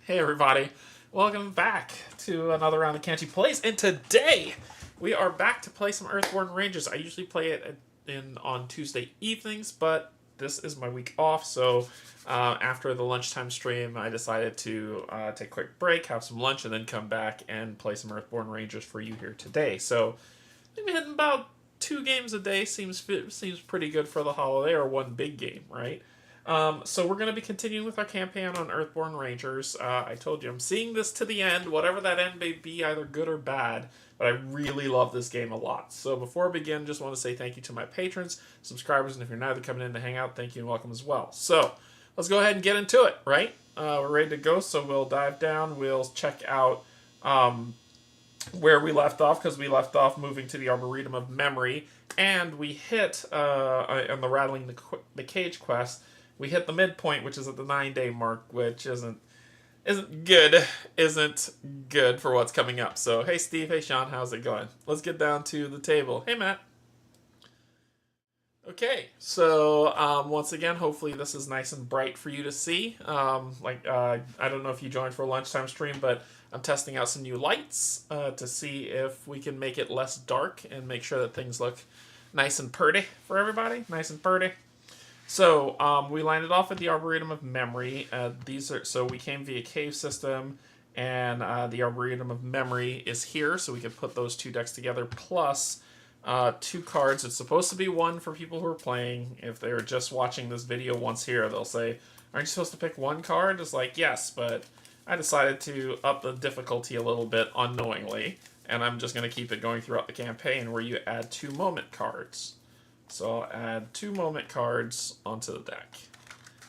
Hey everybody, welcome back to another round of Canje Plays, and today we are back to play some Earthborne Rangers. I usually play it on Tuesday evenings, but this is my week off, so after the lunchtime stream I decided to take a quick break, have some lunch, and then come back and play some Earthborne Rangers for you here today. So maybe hitting about 2 games a day seems pretty good for the holiday, or one big game, right? So we're going to be continuing with our campaign on Earthborne Rangers. I told you I'm seeing this to the end, whatever that end may be, either good or bad, but I really love this game a lot. So before I begin, just want to say thank you to my patrons, subscribers, and if you're neither coming in to hang out, thank you and welcome as well. So let's go ahead and get into it, right? We're ready to go, so we'll dive down. We'll check out where we left off, because we left off moving to the Arboretum of Memory, and we hit, on the Rattling the Cage quest, we hit the midpoint, which is at the 9-day mark, which isn't good for what's coming up. So, hey Steve, hey Sean, how's it going? Let's get down to the table. Hey Matt. Okay, so once again, hopefully this is nice and bright for you to see. I don't know if you joined for a lunchtime stream, but I'm testing out some new lights to see if we can make it less dark and make sure that things look nice and pretty for everybody. Nice and pretty. So we landed off at the Arboretum of Memory. So we came via cave system, and the Arboretum of Memory is here, so we could put those 2 decks together, plus 2 cards. It's supposed to be 1 for people who are playing. If they're just watching this video once here, they'll say, aren't you supposed to pick 1 card? It's like, yes, but I decided to up the difficulty a little bit unknowingly, and I'm just going to keep it going throughout the campaign, where you add 2 moment cards. So I'll add 2 moment cards onto the deck,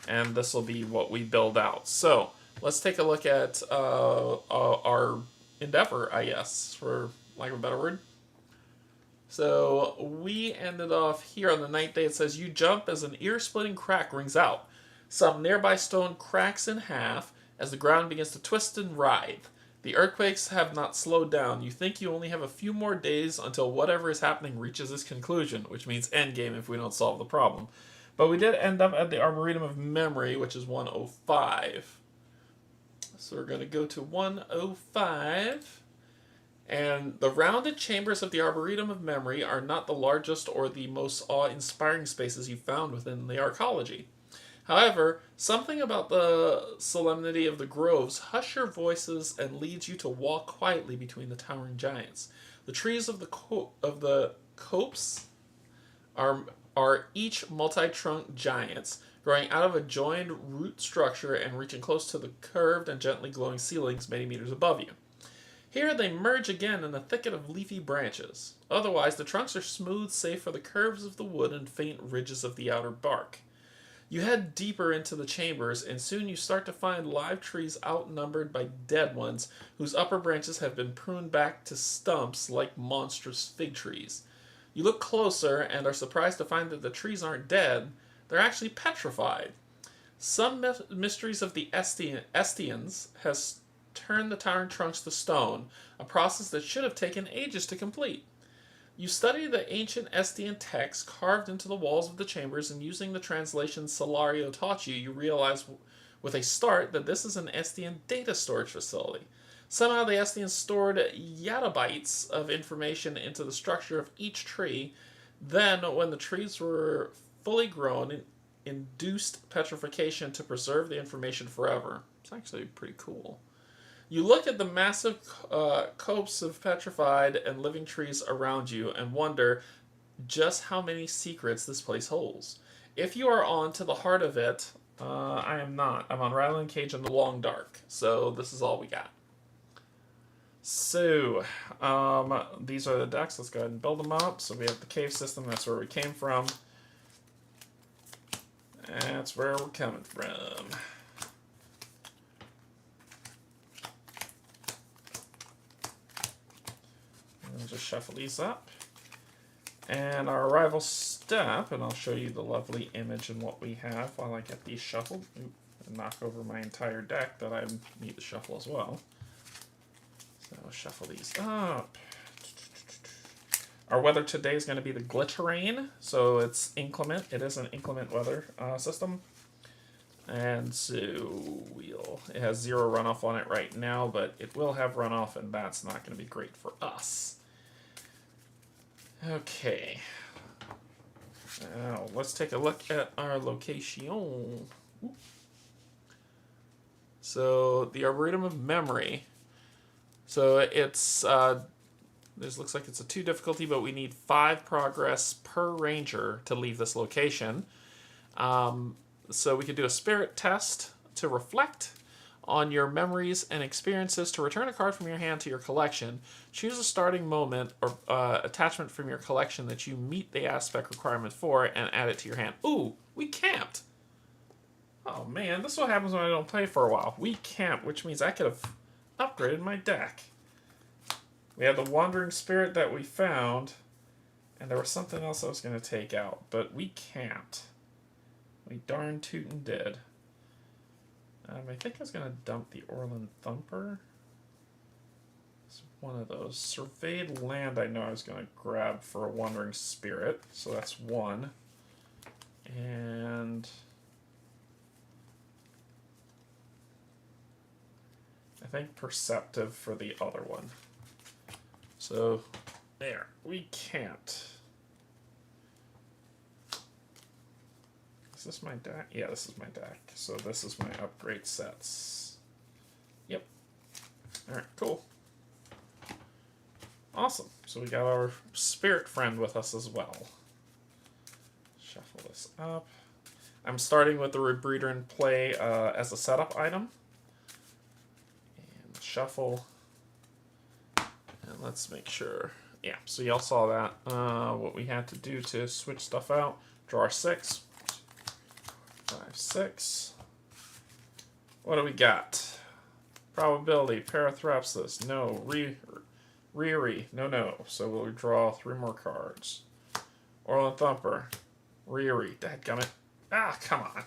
and this will be what we build out. So let's take a look at our endeavor, I guess, for lack of a better word. So we ended off here on the 9th day. It says, you jump as an ear-splitting crack rings out. Some nearby stone cracks in half as the ground begins to twist and writhe. The earthquakes have not slowed down. You think you only have a few more days until whatever is happening reaches its conclusion, which means endgame if we don't solve the problem. But we did end up at the Arboretum of Memory, which is 105. So we're going to go to 105. And the rounded chambers of the Arboretum of Memory are not the largest or the most awe-inspiring spaces you've found within the arcology. However, something about the solemnity of the groves hushes your voices and leads you to walk quietly between the towering giants. The trees of the copse are each multi-trunk giants, growing out of a joined root structure and reaching close to the curved and gently glowing ceilings many meters above you. Here they merge again in a thicket of leafy branches. Otherwise, the trunks are smooth save for the curves of the wood and faint ridges of the outer bark. You head deeper into the chambers, and soon you start to find live trees outnumbered by dead ones, whose upper branches have been pruned back to stumps like monstrous fig trees. You look closer and are surprised to find that the trees aren't dead, they're actually petrified. Some mysteries of the Estians has turned the towering trunks to stone, a process that should have taken ages to complete. You study the ancient Estian texts carved into the walls of the chambers, and using the translation Solario taught you, you realize with a start that this is an Estian data storage facility. Somehow the Estians stored yottabytes of information into the structure of each tree. Then, when the trees were fully grown, induced petrification to preserve the information forever. It's actually pretty cool. You look at the massive copse of petrified and living trees around you and wonder just how many secrets this place holds. If you are on to the heart of it, I am not. I'm on Rattling Cage in the Long Dark, so this is all we got. So, these are the decks. Let's go ahead and build them up. So we have the cave system. That's where we came from. That's where we're coming from. I'll just shuffle these up. And our arrival step, and I'll show you the lovely image and what we have while I get these shuffled. Oop, and knock over my entire deck that I need to shuffle as well. So I'll shuffle these up. Our weather today is going to be the glitch rain, so it's inclement. It is an inclement weather system. And so it has 0 runoff on it right now, but it will have runoff, and that's not going to be great for us. Okay. Now, let's take a look at our location. So, the Arboretum of Memory. So, it's, this looks like it's a 2 difficulty, but we need 5 progress per ranger to leave this location. So, we could do a spirit test to reflect on your memories and experiences to return a card from your hand to your collection. Choose a starting moment or attachment from your collection that you meet the aspect requirement for and add it to your hand. Ooh, we camped. Oh man, this is what happens when I don't play for a while. We camped, which means I could have upgraded my deck. We had the Wandering Spirit that we found, and there was something else I was going to take out, but we camped. We darn tootin' did. I think I was going to dump the Orland Thumper. It's one of those. Surveyed land I know I was going to grab for a Wandering Spirit, so that's 1. And I think Perceptive for the other one. So, there. We can't. Is this my deck? Yeah, this is my deck. So this is my upgrade sets. Yep. Alright, cool. Awesome. So we got our spirit friend with us as well. Shuffle this up. I'm starting with the Rebreeder in play as a setup item. And shuffle. And let's make sure. Yeah, so y'all saw that. What we had to do to switch stuff out. Draw our 6. 5, 6. What do we got? Probability, Parathrapsis, no. Riri, no. So we'll draw 3 more cards. Orland Thumper, Riri, dadgummit. Ah, come on.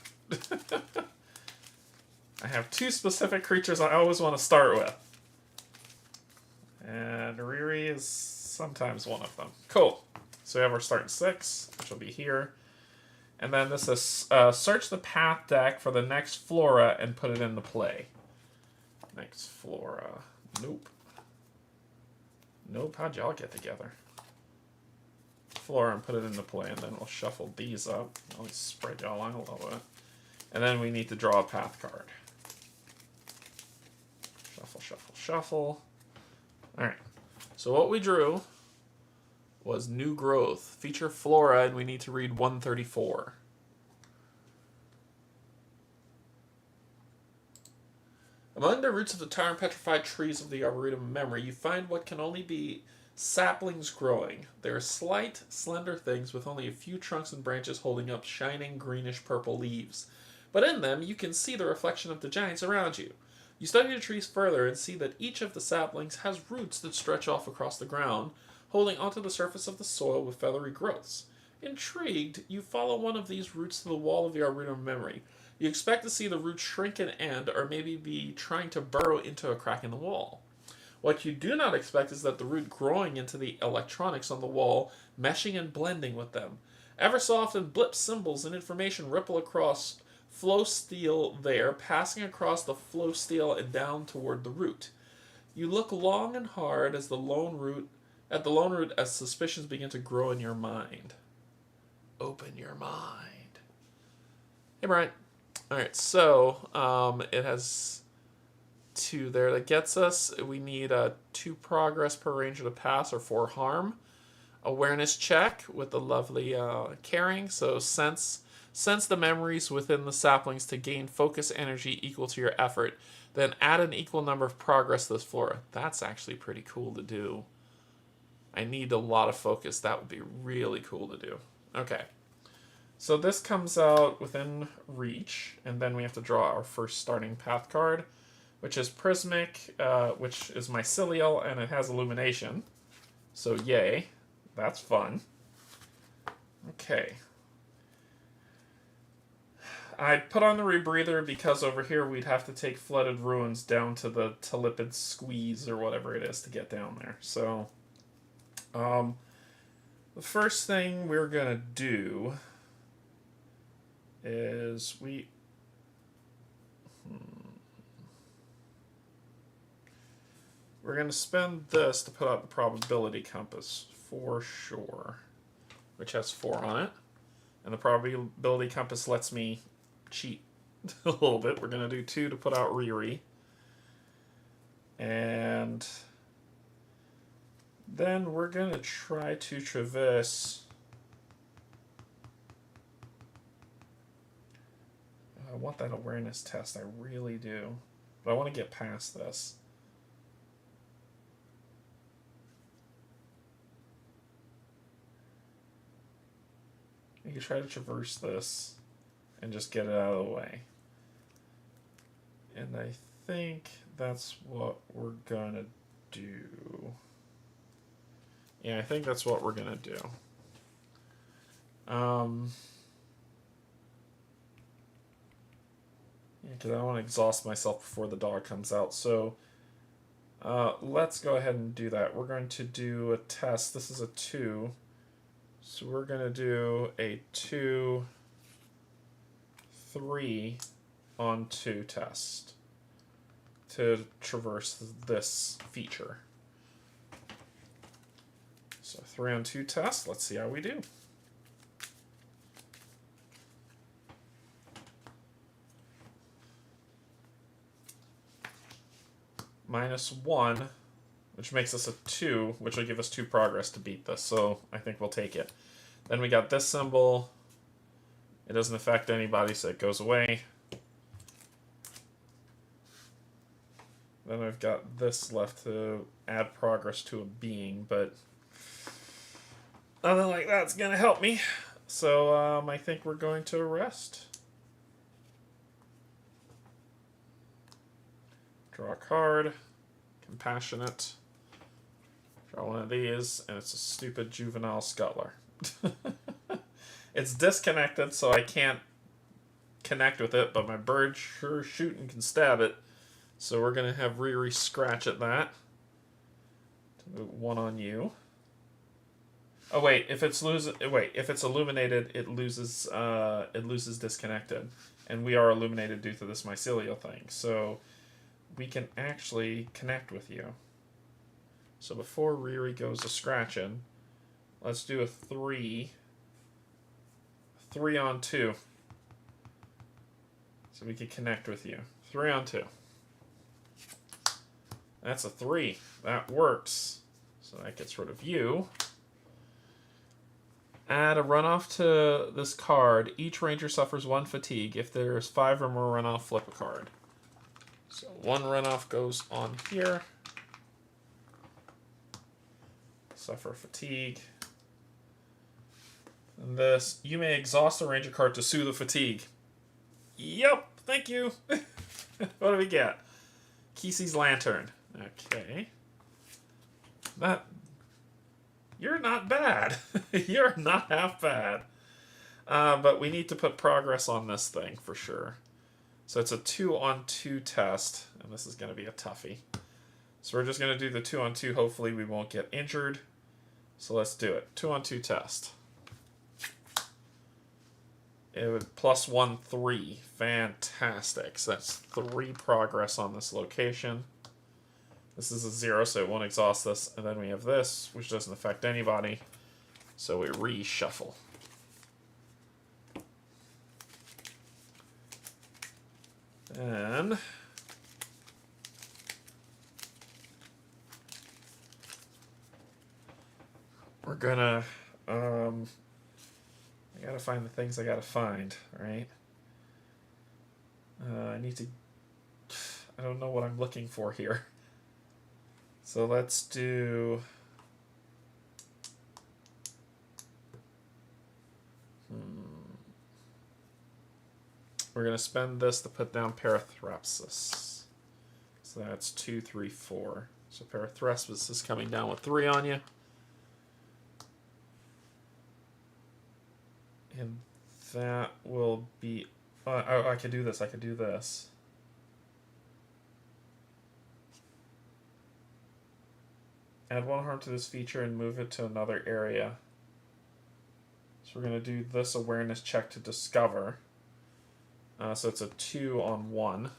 I have 2 specific creatures I always want to start with. And Riri is sometimes one of them. Cool. So we have our starting 6, which will be here. And then this is search the path deck for the next flora and put it into play. Next flora. Nope. Nope. How'd y'all get together? Flora and put it into play, and then we'll shuffle these up. I'll spread y'all out a little bit. And then we need to draw a path card. Shuffle, shuffle, shuffle. Alright. So what we drew was New Growth. Feature Flora, and we need to read 134. Among the roots of the towering petrified trees of the Arboretum of Memory, you find what can only be saplings growing. They are slight, slender things with only a few trunks and branches holding up shining greenish-purple leaves. But in them, you can see the reflection of the giants around you. You study the trees further and see that each of the saplings has roots that stretch off across the ground, holding onto the surface of the soil with feathery growths. Intrigued, you follow one of these roots to the wall of the Arboretum of Memory. You expect to see the roots shrink and end, or maybe be trying to burrow into a crack in the wall. What you do not expect is that the root growing into the electronics on the wall, meshing and blending with them. Ever so often, blip symbols and information ripple across flow steel there, passing across the flow steel and down toward the root. You look long and hard as the lone root as suspicions begin to grow in your mind. Open your mind. Hey, Brian. Alright, so it has 2 there that gets us. We need 2 progress per ranger to pass or 4 harm. Awareness check with the lovely caring. So sense the memories within the saplings to gain focus energy equal to your effort. Then add an equal number of progress to this flora. That's actually pretty cool to do. I need a lot of focus. That would be really cool to do. Okay. So this comes out within reach, and then we have to draw our first starting path card, which is Prismic, which is mycelial, and it has illumination. So yay. That's fun. Okay. I put on the Rebreather because over here we'd have to take Flooded Ruins down to the talpid squeeze or whatever it is to get down there. So, the first thing we're going to do is We're going to spend this to put out the probability compass for sure, which has 4 on it. And the probability compass lets me cheat a little bit. We're going to do 2 to put out Riri. And then we're going to try to traverse. I want that awareness test, I really do. But I want to get past this. You can try to traverse this and just get it out of the way. And I think that's what we're gonna do. Yeah, I think that's what we're gonna do. Yeah, because I don't want to exhaust myself before the dog comes out. So let's go ahead and do that. We're going to do a test. This is a 2. So we're going to do a 2, 3 on 2 test to traverse this feature. So 3 on 2 test. Let's see how we do. -1, which makes us a 2, which will give us 2 progress to beat this, so I think we'll take it. Then we got this symbol. It doesn't affect anybody, so it goes away. Then we've got this left to add progress to a being, but nothing like that's going to help me. So I think we're going to rest. Draw a card. Compassionate. Draw one of these, and it's a stupid juvenile scuttler. It's disconnected, so I can't connect with it, but my bird sure shooting can stab it. So we're going to have Riri scratch at that. 1 on you. Oh wait, if it's illuminated, it loses disconnected, and we are illuminated due to this mycelial thing. So we can actually connect with you. So before Riri goes to scratching, let's do a 3 on 2. So we can connect with you. 3 on 2. That's a 3. That works. So that gets rid of you. Add a runoff to this card. Each ranger suffers 1 fatigue. If there's 5 or more runoff, flip a card. So 1 runoff goes on here. Suffer fatigue. And this, you may exhaust a ranger card to soothe the fatigue. Yep, thank you. What do we get? Kesey's Lantern. Okay. You're not bad. You're not half bad. But we need to put progress on this thing for sure. So it's a 2 on 2 test, and this is going to be a toughie. So we're just going to do the 2 on 2. Hopefully we won't get injured. So let's do it. 2 on 2 test. It would +1, 3. Fantastic. So that's 3 progress on this location. This is a 0, so it won't exhaust this. And then we have this, which doesn't affect anybody. So we reshuffle. And we're gonna I gotta find the things I gotta find, right? I don't know what I'm looking for here. So let's do we're going to spend this to put down Parathrepsis. So that's 2, 3, 4. So Parathrepsis is coming down with 3 on you. And that will be... I could do this. I could do this. Add 1 harm to this feature and move it to another area. So we're going to do this awareness check to discover. So it's a 2 on 1.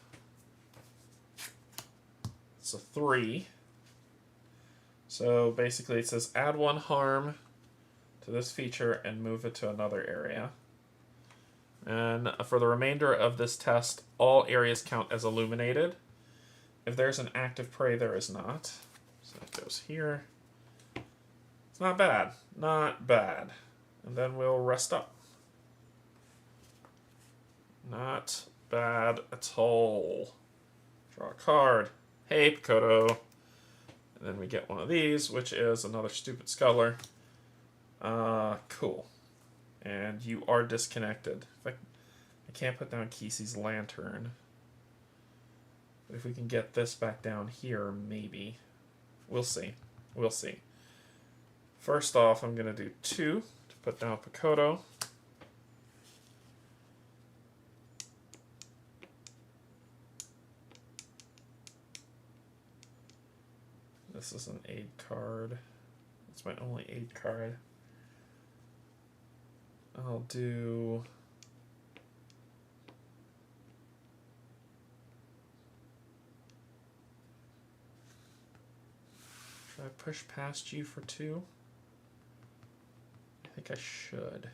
It's a 3. So basically it says add 1 harm to this feature and move it to another area. And for the remainder of this test, all areas count as illuminated. If there's an active prey, there is not. So that goes here. It's not bad. Not bad. And then we'll rest up. Not bad at all. Draw a card. Hey, Picoto. And then we get one of these, which is another stupid sculler. Cool. And you are disconnected. I can't put down Kesey's lantern. But if we can get this back down here, maybe. We'll see. We'll see. First off, I'm going to do 2 to put down Picoto. This is an aid card. It's my only aid card. I'll do... Should I push past you for 2? I think I should.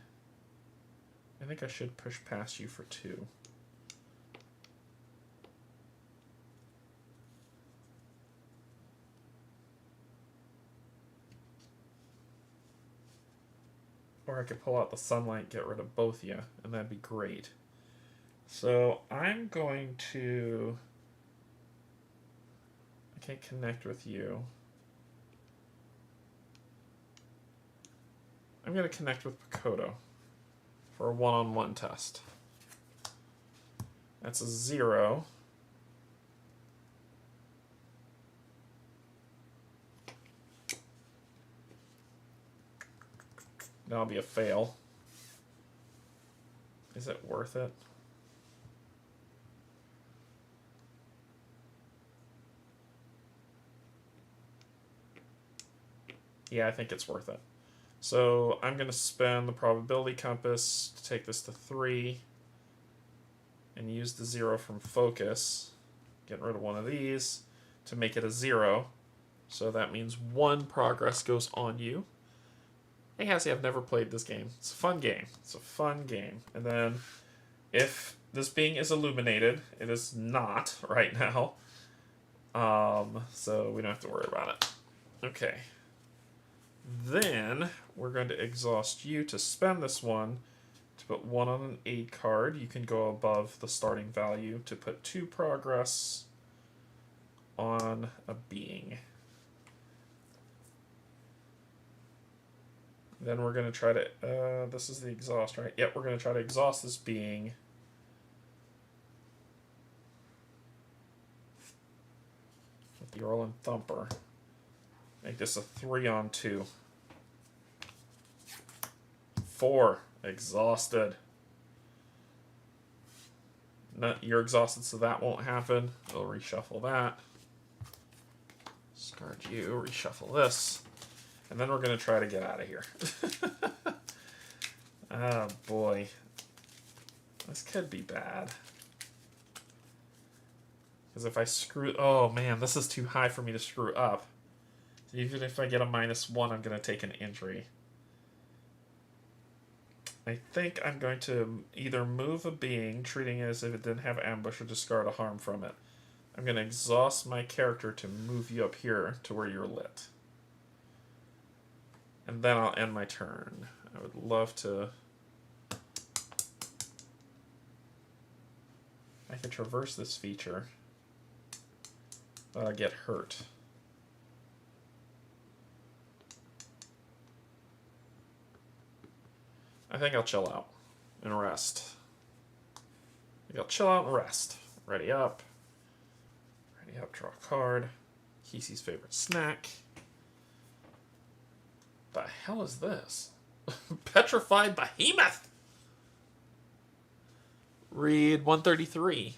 I think I should push past you for 2. Or I could pull out the sunlight, get rid of both of you, and that'd be great. So I'm going to... I can't connect with you. I'm going to connect with Picoto for a one-on-one test. That's a 0. That'll be a fail. Is it worth it? Yeah, I think it's worth it. So I'm going to spend the probability compass to take this to 3 and use the 0 from focus, getting rid of one of these, to make it a 0. So that means 1 progress goes on you. Hey, Hassie, I've never played this game. It's a fun game. It's a fun game. And then if this being is illuminated, it is not right now. So we don't have to worry about it. Okay. Then we're going to exhaust you to spend this one to put 1 on an aid card. You can go above the starting value to put 2 progress on a being. Then we're going to try to, this is the exhaust, right? Yep, we're going to try to exhaust this being. With the Orlin Thumper. Make this a 3 on 2. 4. Exhausted. No, you're exhausted, so that won't happen. We'll reshuffle that. Discard you, reshuffle this. And then we're going to try to get out of here. Oh, boy. This could be bad. Because if I screw... Oh, man, this is too high for me to screw up. Even if I get a -1, I'm going to take an injury. I think I'm going to either move a being, treating it as if it didn't have ambush, or discard a harm from it. I'm going to exhaust my character to move you up here to where you're lit. And then I'll end my turn. I would love to... I can traverse this feature. But I'll get hurt. I think I'll chill out and rest. I think I'll chill out and rest. Ready up. Ready up, draw a card. Kesey's favorite snack. The hell is this? Petrified Behemoth! Read 133.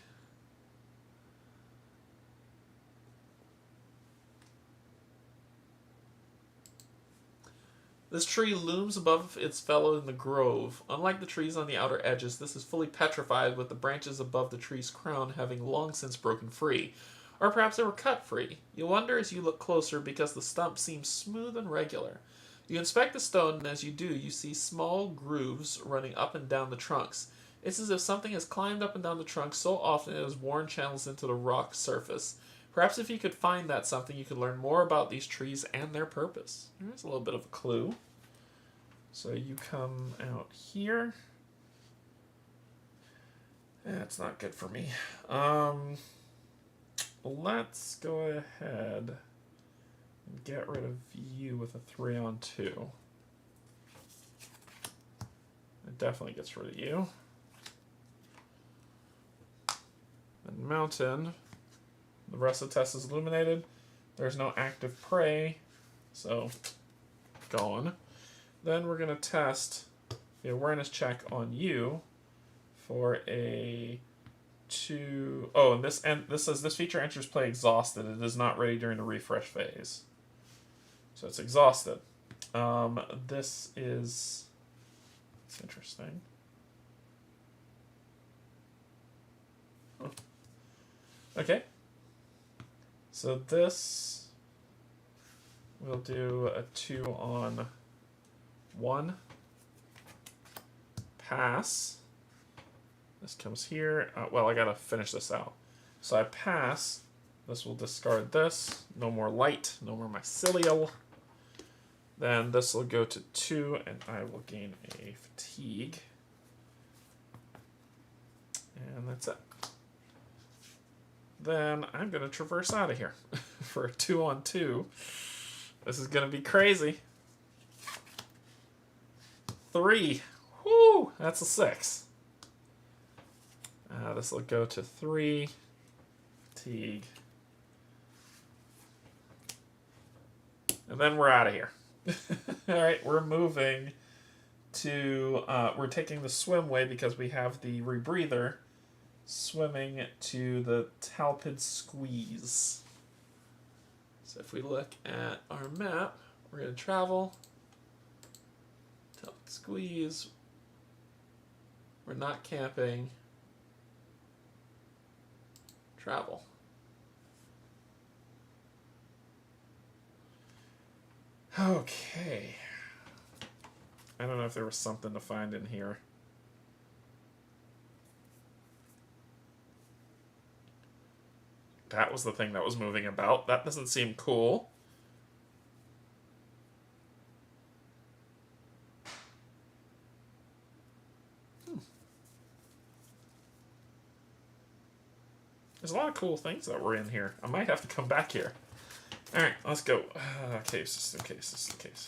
This tree looms above its fellow in the grove. Unlike the trees on the outer edges, this is fully petrified, with the branches above the tree's crown having long since broken free. Or perhaps they were cut free. You wonder as you look closer because the stump seems smooth and regular. You inspect the stone, and as you do, you see small grooves running up and down the trunks. It's as if something has climbed up and down the trunk so often it has worn channels into the rock surface. Perhaps if you could find that something, you could learn more about these trees and their purpose. Here's a little bit of a clue. So you come out here. That's not good for me. Let's go ahead and get rid of you with a 3-on-2. It definitely gets rid of you. And mountain. The rest of the test is illuminated. There's no active prey, so gone. Then we're going to test the awareness check on you for a 2. Oh, and this says this feature enters play exhausted. It is not ready during the refresh phase. So it's exhausted. This is... It's interesting. Huh. Okay. So this we'll do a 2-on-1. Pass. This comes here. Well, I gotta finish this out. So I pass. This will discard this. No more light. No more mycelial. Then this will go to 2, and I will gain a fatigue. And that's it. Then I'm going to traverse out of here for a 2-on-2. This is going to be crazy. 3. Whoo! That's a 6. This will go to 3. Fatigue. And then we're out of here. Alright, we're moving to... we're taking the swim way because we have the rebreather. Swimming to the talpid squeeze. So if we look at our map, we're going to travel. Talpid squeeze. We're not camping. Travel. Okay. I don't know if there was something to find in here. That was the thing that was moving about. That doesn't seem cool. There's a lot of cool things that were in here. I might have to come back here. Alright, let's go. Case, just in case, just in case.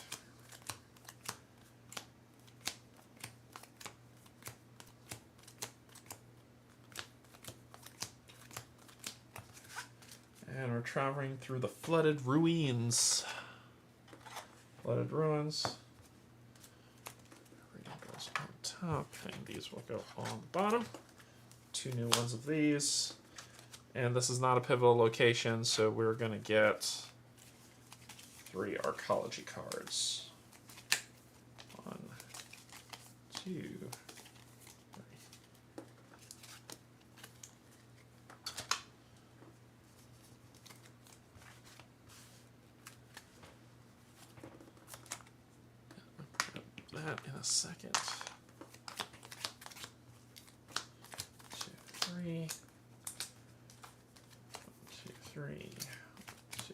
And we're traveling through the flooded ruins. Flooded ruins. Everything goes on top, and these will go on the bottom. 2 new ones of these. And this is not a pivotal location, so we're going to get 3 arcology cards. 1, 2, 3. That in a second. 2, 3. 1, 2, 3. 2.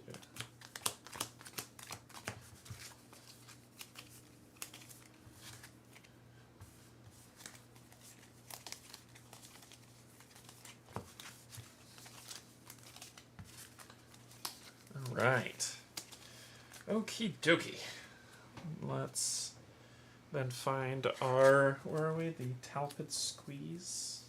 All right. Okie dokie. Let's then find our, where are we? The talpid squeeze.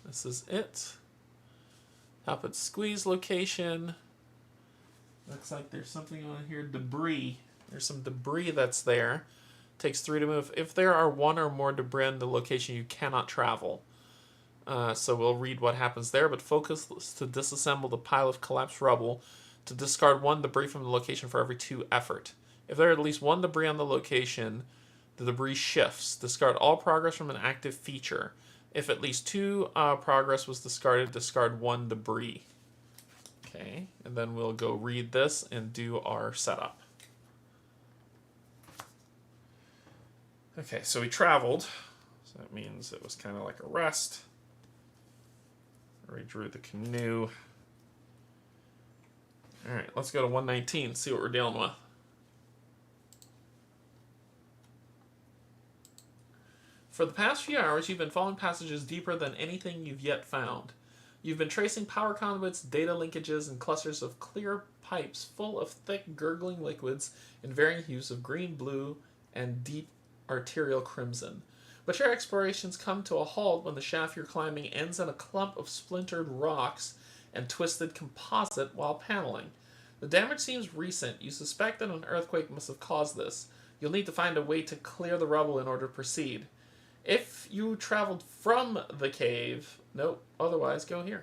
This is it. Talpid squeeze location. Looks like there's something on here. Debris. There's some debris that's there. Takes 3 to move. If there are 1 or more debris in the location, you cannot travel. So we'll read what happens there, but focus to disassemble the pile of collapsed rubble to discard 1 debris from the location for every 2 effort. If there are at least 1 debris on the location, the debris shifts. Discard all progress from an active feature. If at least 2 progress was discarded, discard 1 debris. Okay, and then we'll go read this and do our setup. Okay, so we traveled. So that means it was kind of like a rest. We drew the canoe. Alright, let's go to 119, see what we're dealing with. For the past few hours, you've been following passages deeper than anything you've yet found. You've been tracing power conduits, data linkages, and clusters of clear pipes full of thick, gurgling liquids in varying hues of green, blue, and deep arterial crimson. But your explorations come to a halt when the shaft you're climbing ends in a clump of splintered rocks and twisted composite while paneling. The damage seems recent. You suspect that an earthquake must have caused this. You'll need to find a way to clear the rubble in order to proceed. If you traveled from the cave, nope, otherwise go here.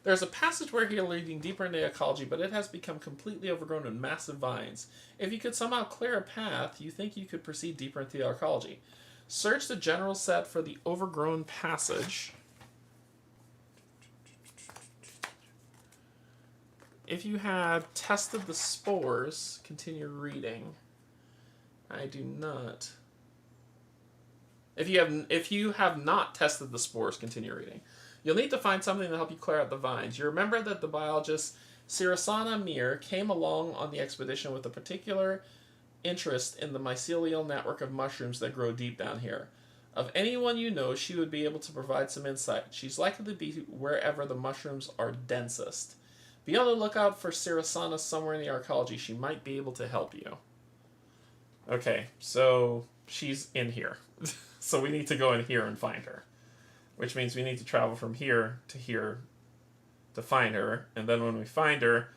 There's a passageway here leading deeper into ecology, but it has become completely overgrown with massive vines. If you could somehow clear a path, you think you could proceed deeper into the ecology. Search the general set for the overgrown passage. If you had tested the spores, continue reading. I do not. If you have not tested the spores, continue reading. You'll need to find something to help you clear out the vines. You remember that the biologist Sirasana Mir came along on the expedition with a particular interest in the mycelial network of mushrooms that grow deep down here. Of anyone you know, she would be able to provide some insight. She's likely to be wherever the mushrooms are densest. Be on the lookout for Sirasana somewhere in the arcology. She might be able to help you. Okay, so she's in here. So we need to go in here and find her. Which means we need to travel from here to find her. And then when we find her,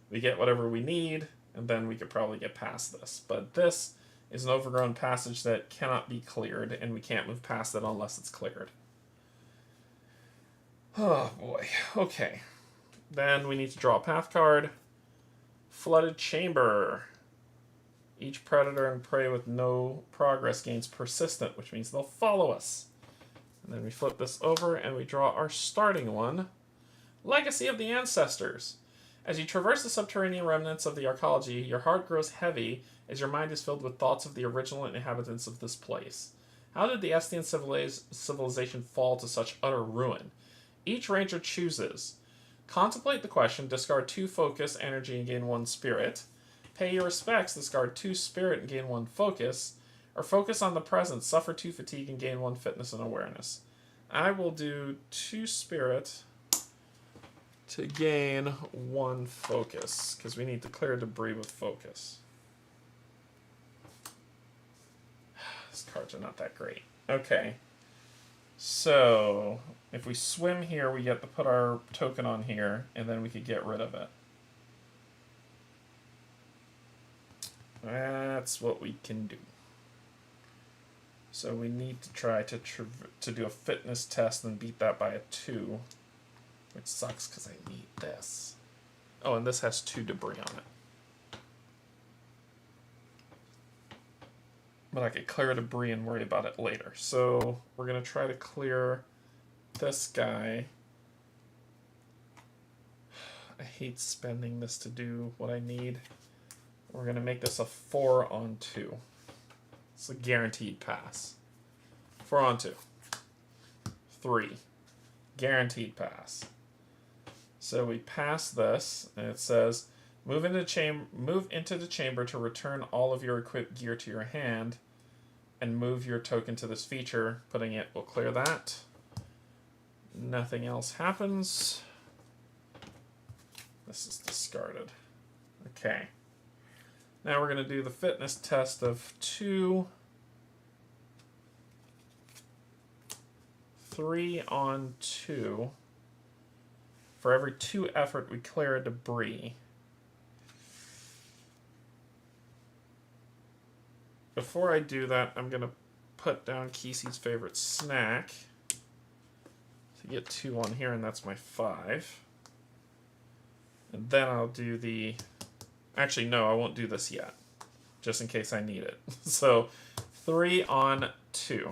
we get whatever we need, and then we could probably get past this. But this is an overgrown passage that cannot be cleared, and we can't move past it unless it's cleared. Oh boy. Okay. Then we need to draw a path card. Flooded chamber. Each predator and prey with no progress gains persistent, which means they'll follow us. And then we flip this over and we draw our starting one. Legacy of the Ancestors. As you traverse the subterranean remnants of the arcology, your heart grows heavy as your mind is filled with thoughts of the original inhabitants of this place. How did the Estian civilization fall to such utter ruin? Each ranger chooses. Contemplate the question, discard 2 focus, energy, and gain 1 spirit. Pay your respects, discard 2 spirit and gain 1 focus. Or focus on the present, suffer 2 fatigue and gain 1 fitness and awareness. I will do 2 spirit to gain 1 focus, because we need to clear debris with focus. These cards are not that great. Okay. So, if we swim here, we get to put our token on here, and then we could get rid of it. That's what we can do. So we need to try to do a fitness test and beat that by a 2. Which sucks because I need this. Oh, and this has 2 debris on it. But I could clear debris and worry about it later. So we're going to try to clear this guy. I hate spending this to do what I need. We're going to make this a 4 on 2. It's a guaranteed pass. 4 on 2. 3. Guaranteed pass. So we pass this, and it says, move into the chamber to return all of your equipped gear to your hand, and move your token to this feature. Putting it will clear that. Nothing else happens. This is discarded. Okay. Now we're going to do the fitness test of 2. 3 on 2. For every 2 effort, we clear a debris. Before I do that, I'm going to put down Kesey's favorite snack. To get 2 on here, and that's my 5. And then I'll do the... Actually, no, I won't do this yet. Just in case I need it. So, 3 on 2.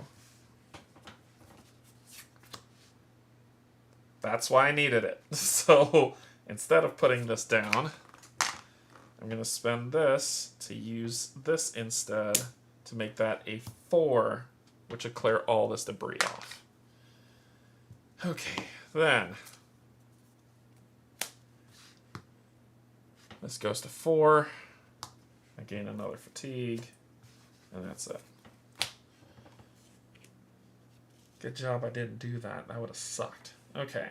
That's why I needed it. So, instead of putting this down, I'm going to spend this to use this instead to make that a 4, which will clear all this debris off. Okay, then this goes to 4. I gain another fatigue, and that's it. Good job I didn't do that. That would have sucked. Okay.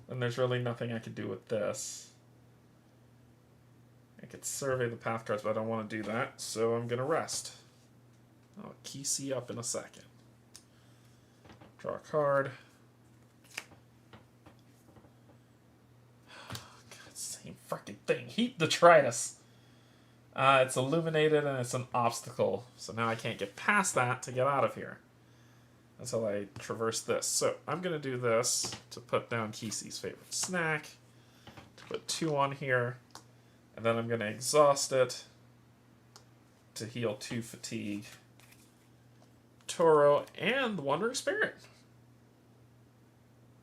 Then there's really nothing I could do with this. I could survey the path cards, but I don't want to do that, so I'm going to rest. I'll key C up in a second. Draw a card. God, same freaking thing. Heat detritus. It's illuminated and it's an obstacle, so now I can't get past that to get out of here until I traverse this. So I'm going to do this to put down Kisi's favorite snack, to put 2 on here, and then I'm going to exhaust it to heal 2 fatigue, Toro, and the Wandering Spirit.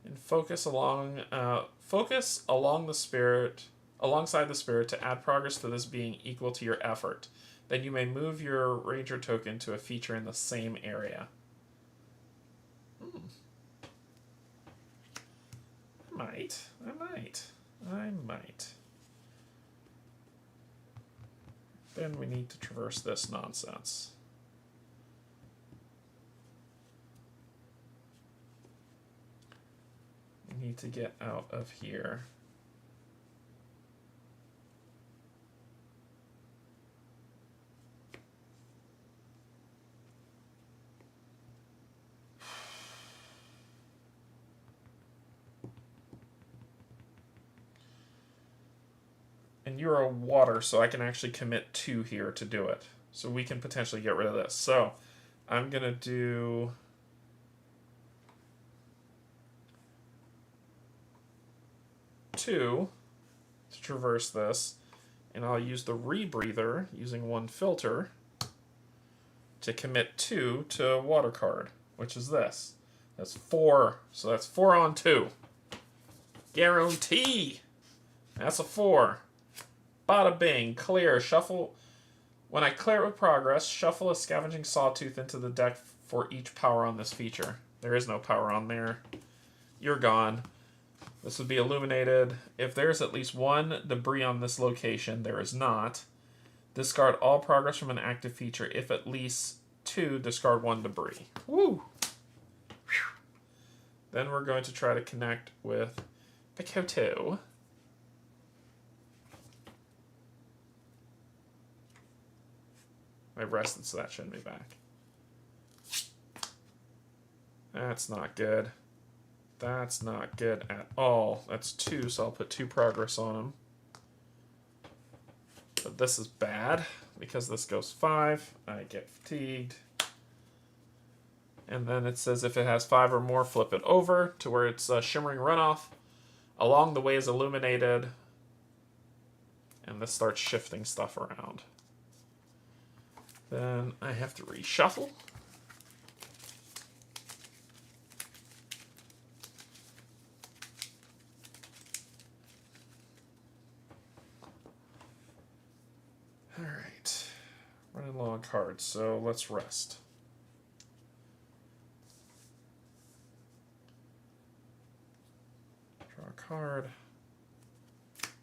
And focus along the spirit, alongside the spirit, to add progress to this being equal to your effort. Then you may move your ranger token to a feature in the same area. I might. Then we need to traverse this nonsense. We need to get out of here. And you're a water, so I can actually commit 2 here to do it. So we can potentially get rid of this. So I'm going to do... two to traverse this, and I'll use the rebreather using 1 filter to commit 2 to a water card, which is this. That's 4, so that's 4 on 2. Guarantee. That's a 4. Bada bing, clear, shuffle. When I clear it with progress, shuffle a scavenging sawtooth into the deck for each power on this feature. There is no power on there. You're gone. This would be illuminated. If there's at least 1 debris on this location, there is not. Discard all progress from an active feature. If at least 2, discard 1 debris. Woo! Whew. Then we're going to try to connect with Picotto. I rested, so that shouldn't be back. That's not good. That's not good at all. That's 2, so I'll put 2 progress on him. But this is bad, because this goes 5. I get fatigued. And then it says if it has 5 or more, flip it over to where it's shimmering runoff. Along the way is illuminated. And this starts shifting stuff around. Then I have to reshuffle. Alright. Running low on cards, so let's rest. Draw a card.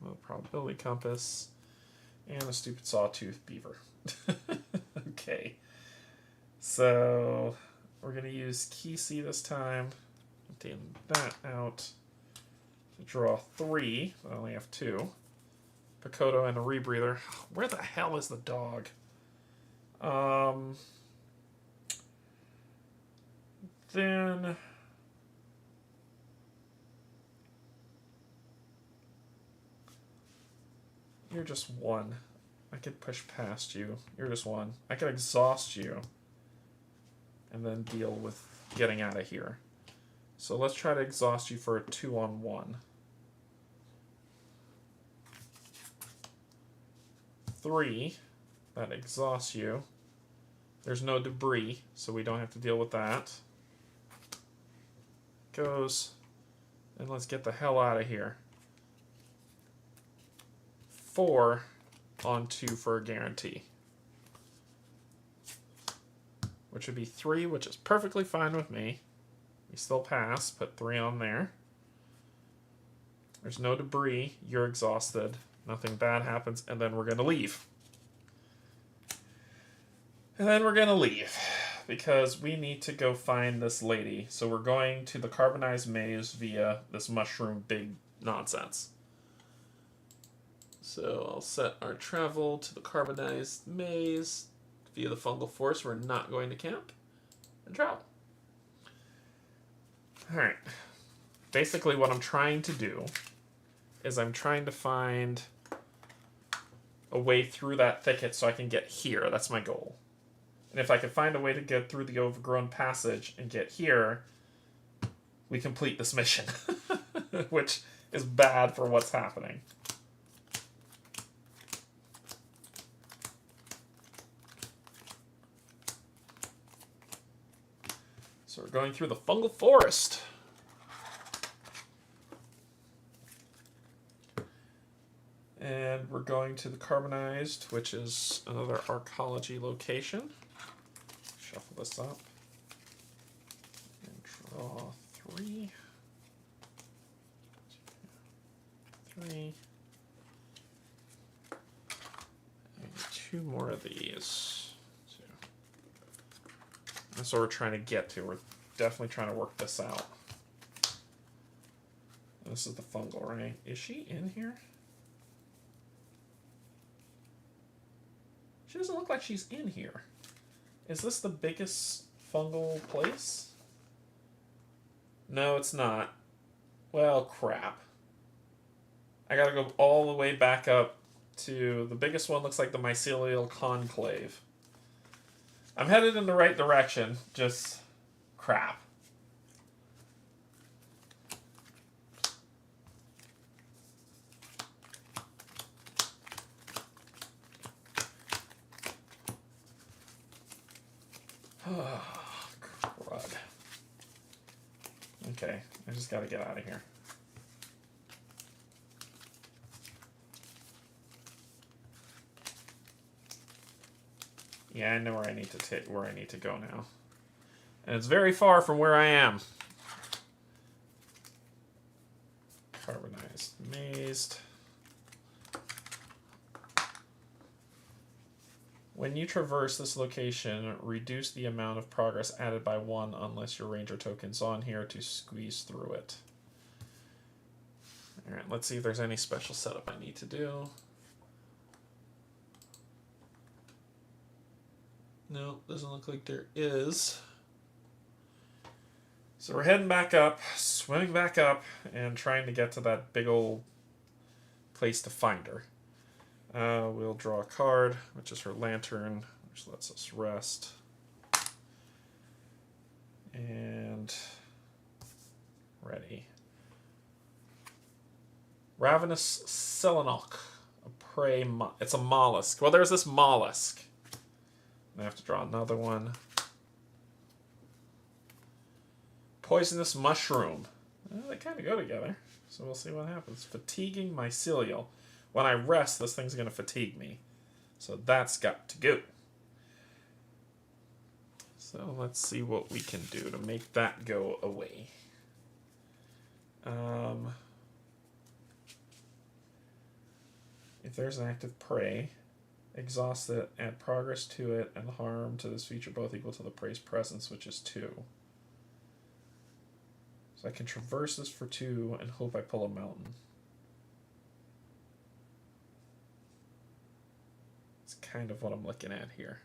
Little probability compass. And a stupid sawtooth beaver. Okay. So we're going to use key C this time. Take that out to draw 3. I only have 2. Picotto and a rebreather. Where the hell is the dog? Then you're just 1. I could push past you. You're just 1. I could exhaust you and then deal with getting out of here. So let's try to exhaust you for a 2-on-1. 3. That exhausts you. There's no debris, so we don't have to deal with that. Goes, and let's get the hell out of here. 4 on 2 for a guarantee. Which would be 3, which is perfectly fine with me. We still pass, put 3 on there. There's no debris, you're exhausted, nothing bad happens, and then we're going to leave. And then we're going to leave, because we need to go find this lady. So we're going to the carbonized maze via this mushroom big nonsense. So I'll set our travel to the carbonized maze via the fungal forest. We're not going to camp and travel. Alright. Basically what I'm trying to do is I'm trying to find a way through that thicket so I can get here. That's my goal. And if I can find a way to get through the overgrown passage and get here, we complete this mission. Which is bad for what's happening. So we're going through the fungal forest. And we're going to the carbonized, which is another archaeology location. Shuffle this up. And draw 3. 3. And 2 more of these. 2. That's what we're trying to get to. We're definitely trying to work this out. This is the fungal, right? Is she in here? She doesn't look like she's in here. Is this the biggest fungal place? No, it's not. Well, crap. I gotta go all the way back up to... The biggest one looks like the mycelial conclave. I'm headed in the right direction, just crap. Crud. Okay, I just gotta get out of here. Yeah, I know where I need to go now. And it's very far from where I am. Carbonized mazed. When you traverse this location, reduce the amount of progress added by 1 unless your ranger token's on here to squeeze through it. Alright, let's see if there's any special setup I need to do. No, doesn't look like there is. So we're heading back up, swimming back up, and trying to get to that big old place to find her. We'll draw a card, which is her lantern, which lets us rest. And ready. Ravenous Selenok, a prey. It's a mollusk. Well, there's this mollusk. I have to draw another one. Poisonous mushroom. Well, they kind of go together, so we'll see what happens. Fatiguing mycelial. When I rest, this thing's going to fatigue me. So that's got to go. So let's see what we can do to make that go away. If there's an active prey, exhaust it, add progress to it, and harm to this feature both equal to the prey's presence, which is 2. So I can traverse this for 2 and hope I pull a mountain. It's kind of what I'm looking at here.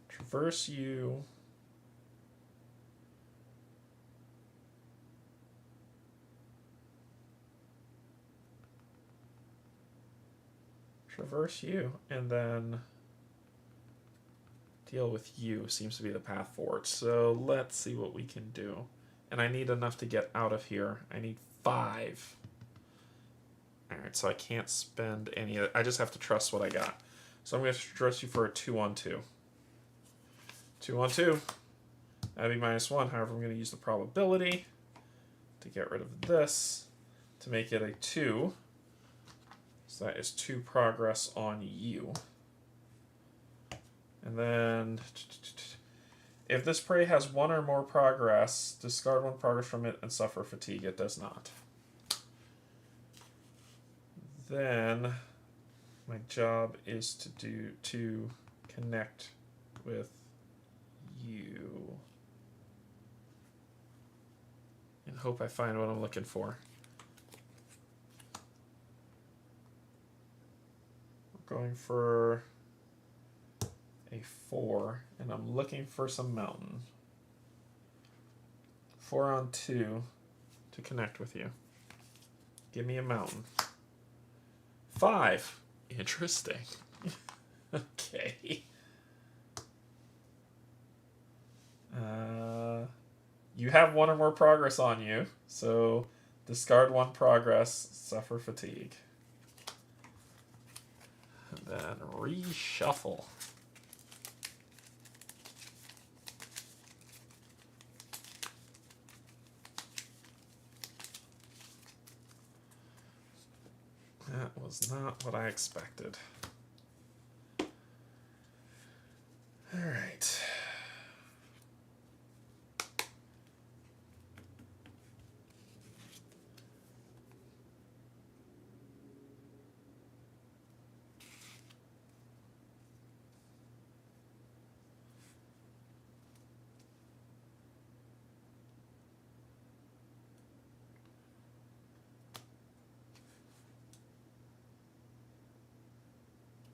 Traverse you. Traverse you, and then deal with you seems to be the path forward. So let's see what we can do. and I need enough to get out of here. I need 5. Alright, so I can't spend any of it. I just have to trust what I got. So I'm going to trust you for a 2-on-2. 2-on-2. That'd be -1. However, I'm going to use the probability to get rid of this to make it a 2. So that is 2 progress on you. And then, if this prey has 1 or more progress, discard 1 progress from it and suffer fatigue. It does not. Then, my job is to connect with you. And hope I find what I'm looking for. I'm going for a 4, and I'm looking for some mountain. 4-on-2 to connect with you. Give me a mountain. 5. Interesting. Okay. You have 1 or more progress on you, so discard 1 progress, suffer fatigue. And then reshuffle. That was not what I expected. All right.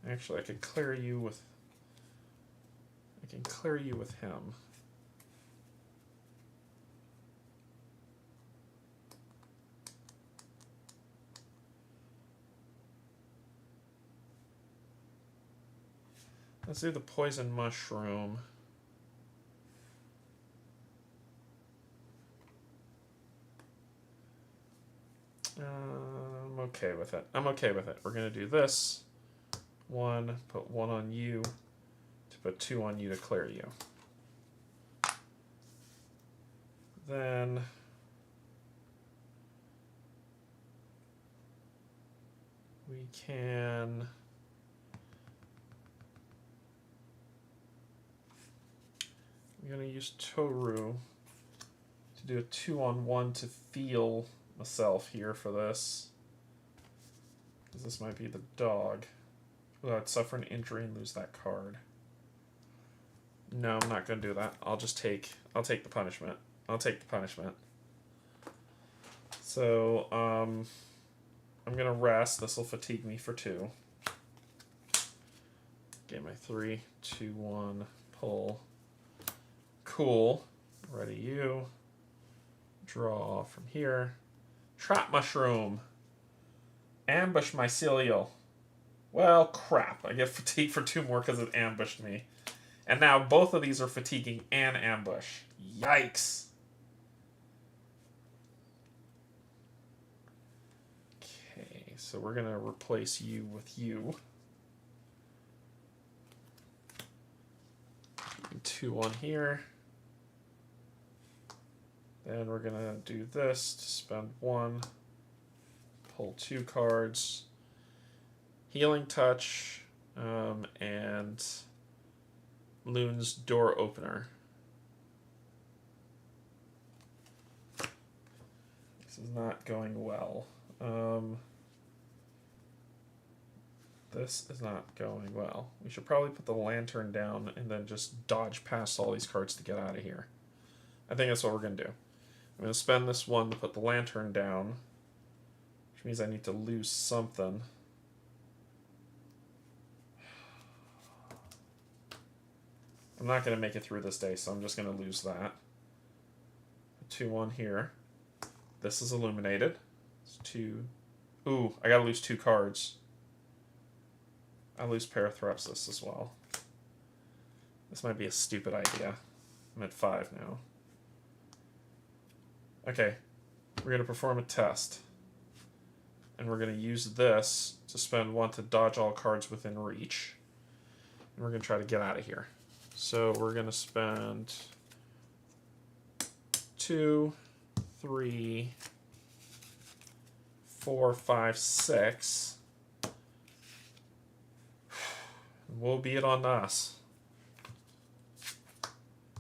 Actually, I can clear you with him. Let's do the poison mushroom. I'm okay with it. I'm okay with it. We're going to do this. 1, put 1 on you, to put 2 on you to clear you. Then we can I'm going to use Toru to do a 2-on-1 to feel myself here for this. Because this might be the dog. I'd suffer an injury and lose that card. No, I'm not going to do that. I'll take the punishment. I'll take the punishment. So, I'm going to rest. This will fatigue me for 2. Get my 3, 2, 1, pull. Cool. Ready you. Draw from here. Trap mushroom. Ambush mycelial. Well, crap. I get fatigue for 2 more because it ambushed me. And now both of these are fatiguing and ambush. Yikes. Okay, so we're going to replace you with you. 2 on here. Then we're going to do this to spend 1. Pull 2 cards. Healing Touch, and Loon's Door Opener. This is not going well. This is not going well. We should probably put the lantern down and then just dodge past all these cards to get out of here. I think that's what we're going to do. I'm going to spend this 1 to put the lantern down, which means I need to lose something. I'm not going to make it through this day, so I'm just going to lose that. 2 on here. This is illuminated. It's 2. Ooh, I got to lose 2 cards. I lose Parathrepsis as well. This might be a stupid idea. I'm at 5 now. Okay, we're going to perform a test. And we're going to use this to spend 1 to dodge all cards within reach. And we're going to try to get out of here. So we're going to spend 2, 3, 4, 5, 6. We'll be it on us.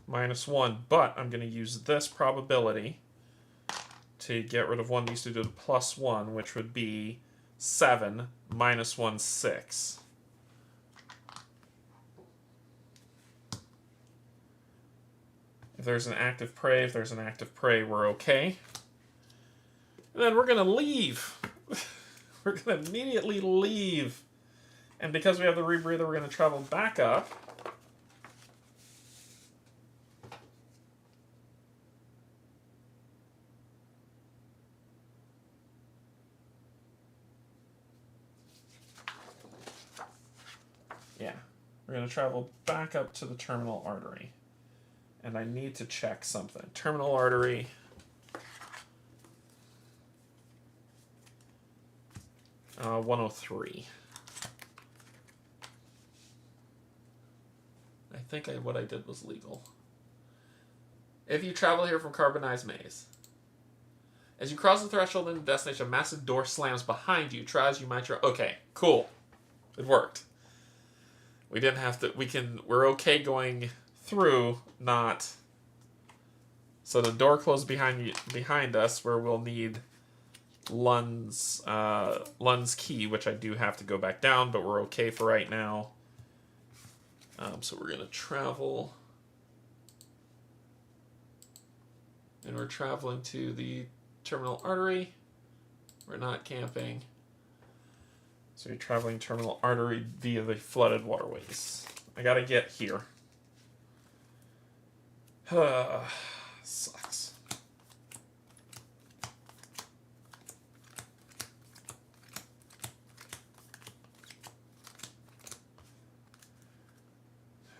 -1, but I'm going to use this probability to get rid of 1 needs to do the +1, which would be 7, -1, 6. If there's an active prey, we're okay. And then we're going to leave. We're going to immediately leave. And because we have the rebreather, we're going to travel back up. Yeah, we're going to travel back up to the terminal artery. And I need to check something. Terminal artery. Uh, 103. I think what I did was legal. If you travel here from carbonized maze. As you cross the threshold in the destination, a massive door slams behind you. Try as you might. Okay, cool. It worked. We didn't have to. We're okay going through. Not. So the door closed behind us, where we'll need Lund's key, which I do have to go back down, but we're okay for right now. So we're gonna travel, and we're traveling to the terminal artery. We're not camping. So you're traveling terminal artery via the flooded waterways. I gotta get here. Sucks.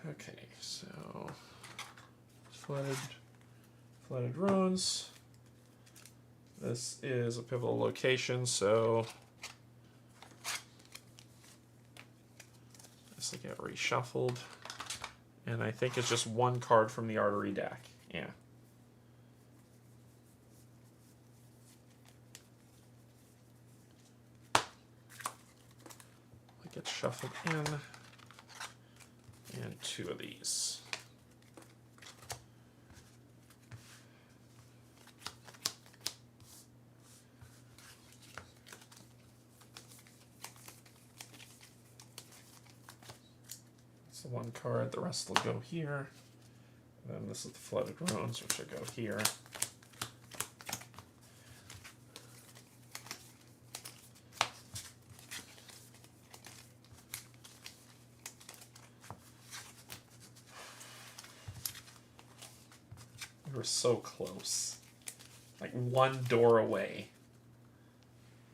Okay, so flooded ruins. This is a pivotal location, so this will get reshuffled. And I think it's just 1 card from the artery deck. Yeah. It gets shuffled in. And 2 of these. It's the 1 card, the rest will go here. And then this is the flooded ruins, which will go here. We were so close. Like 1 door away.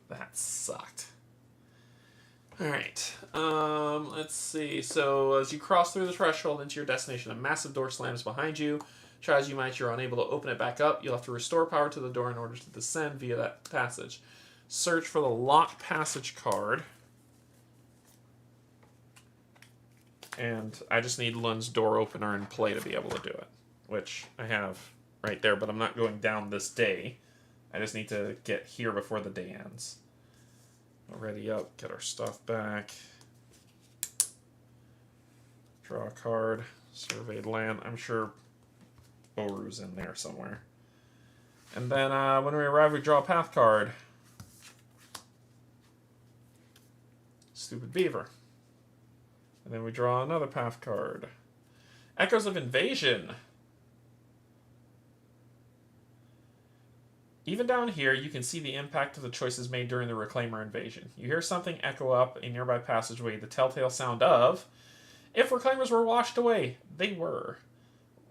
That sucked. Alright, let's see. So, as you cross through the threshold into your destination, a massive door slams behind you. Try as you might, you're unable to open it back up. You'll have to restore power to the door in order to descend via that passage. Search for the lock passage card. And I just need Lund's door opener in play to be able to do it. Which I have right there, but I'm not going down this day. I just need to get here before the day ends. Ready up, get our stuff back. Draw a card. Surveyed land. I'm sure Boru's in there somewhere. And then when we arrive, we draw a path card. Stupid beaver. And then we draw another path card. Echoes of Invasion. Even down here, you can see the impact of the choices made during the Reclaimer invasion. You hear something echo up a nearby passageway, the telltale sound of, if Reclaimers were washed away, they were.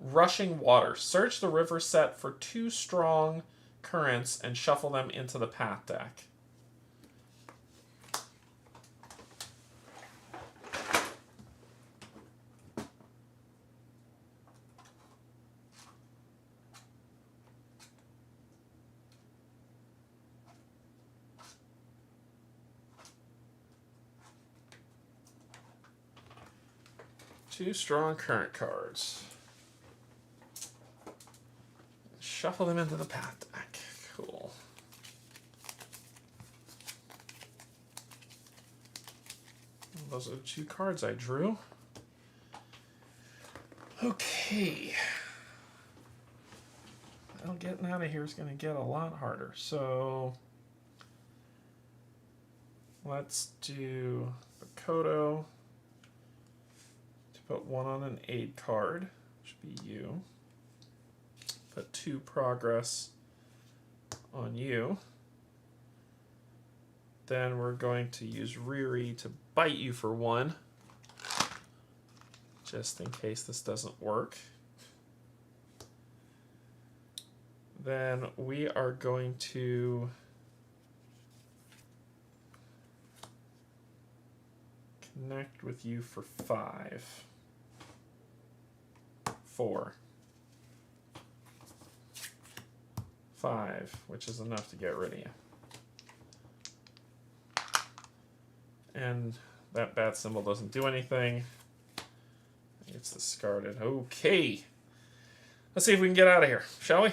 Rushing water. Search the river set for 2 strong currents and shuffle them into the path deck. 2 strong current cards. Shuffle them into the path deck. Cool. Those are the 2 cards I drew. Okay. Well, getting out of here is going to get a lot harder. So let's do the Kodo to put 1 on an aid card, which would be you. Put 2 progress on you. Then we're going to use Riri to bite you for 1, just in case this doesn't work. Then we are going to connect with you for 5. 4. 5, which is enough to get rid of you. And that bat symbol doesn't do anything. It's discarded. Okay. Let's see if we can get out of here, shall we?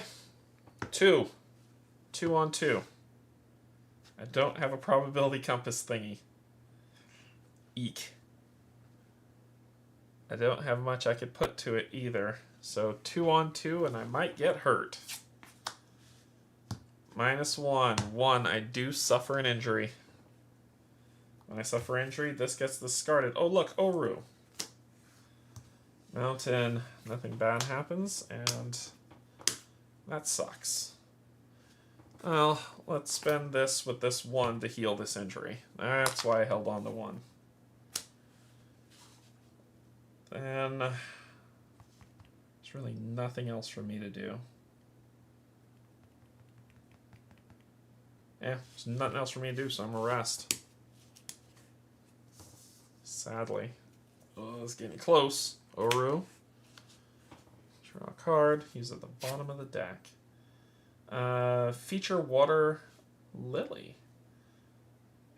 2. 2 on 2. I don't have a probability compass thingy. Eek. I don't have much I could put to it either. So 2 on 2 and I might get hurt. -1. 1. I do suffer an injury. When I suffer injury, this gets discarded. Oh, look, Oru. Mountain, nothing bad happens, and that sucks. Well, let's spend this with this 1 to heal this injury. That's why I held on to 1. Then there's really nothing else for me to do. Yeah, there's nothing else for me to do, so I'm gonna rest. Sadly. Oh, it's getting close. Oru. Draw a card. Use at the bottom of the deck. Feature Water Lily.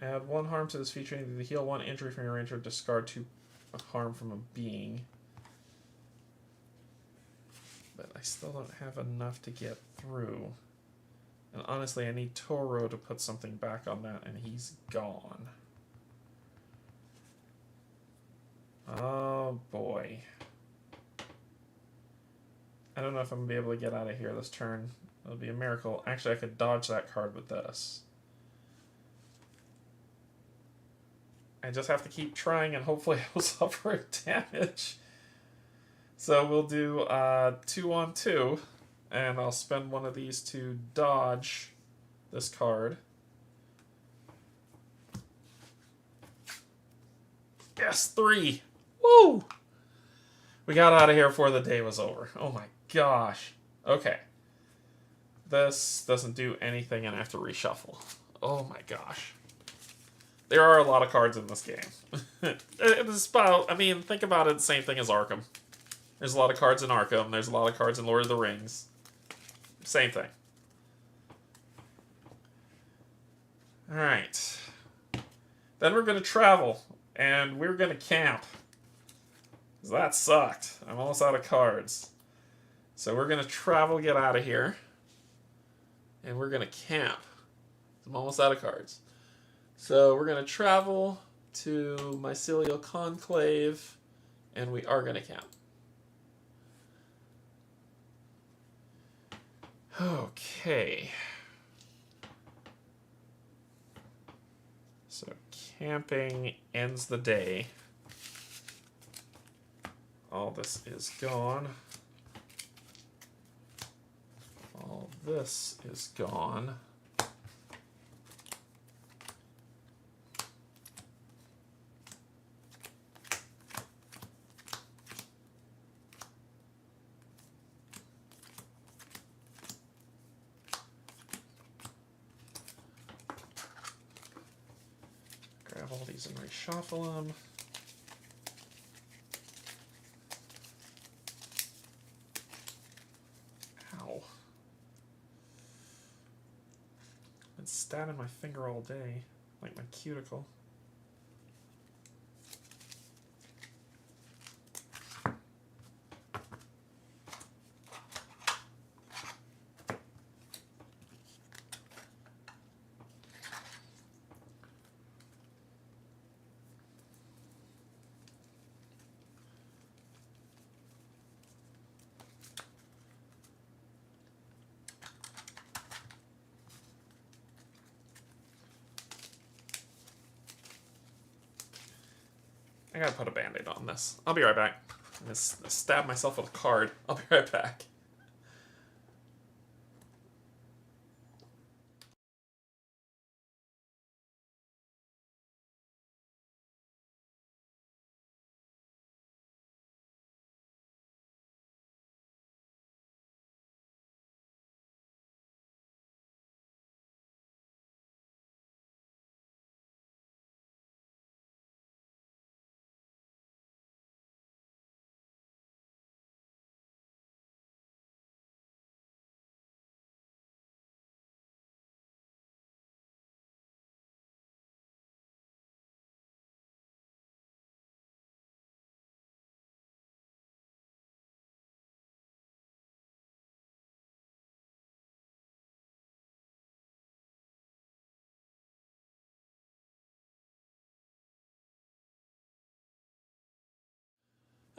Add 1 harm to this feature. Either heal 1 injury from your range or discard 2 harm from a being. But I still don't have enough to get through. And honestly, I need Toro to put something back on that, and he's gone. Oh boy. I don't know if I'm going to be able to get out of here this turn. It'll be a miracle. Actually, I could dodge that card with this. I just have to keep trying and hopefully I will suffer damage. So we'll do 2 on 2. And I'll spend 1 of these to dodge this card. Yes, 3. Woo! We got out of here before the day was over. Oh my gosh. Okay. This doesn't do anything and I have to reshuffle. Oh my gosh. There are a lot of cards in this game. It's about, I mean, think about it, the same thing as Arkham. There's a lot of cards in Arkham. There's a lot of cards in Lord of the Rings. Same thing. Alright. Then we're going to travel. And we're going to camp. Because that sucked. I'm almost out of cards. So we're going to travel, get out of here. And we're going to camp. I'm almost out of cards. So we're going to travel to Mycelial Conclave. And we are going to camp. Okay. So camping ends the day. All this is gone. All this is gone. Grab all these and reshuffle them. Ow. Been stabbing my finger all day, like my cuticle. I gotta put a band-aid on this. I'll be right back. I'm gonna stab myself with a card. I'll be right back.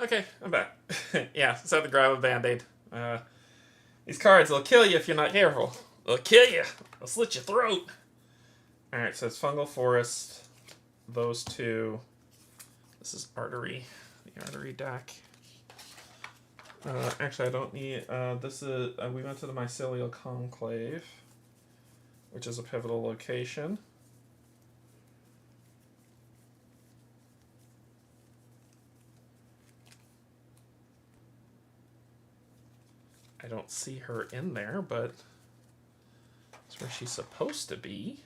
Okay, I'm back. Yeah, just had to grab a band-aid. These cards will kill you if you're not careful. They'll kill you. They'll slit your throat. Alright, so it's fungal forest. Those two. This is artery. The artery deck. Actually, I don't need... this is... we went to the mycelial conclave, which is a pivotal location. I don't see her in there, but that's where she's supposed to be.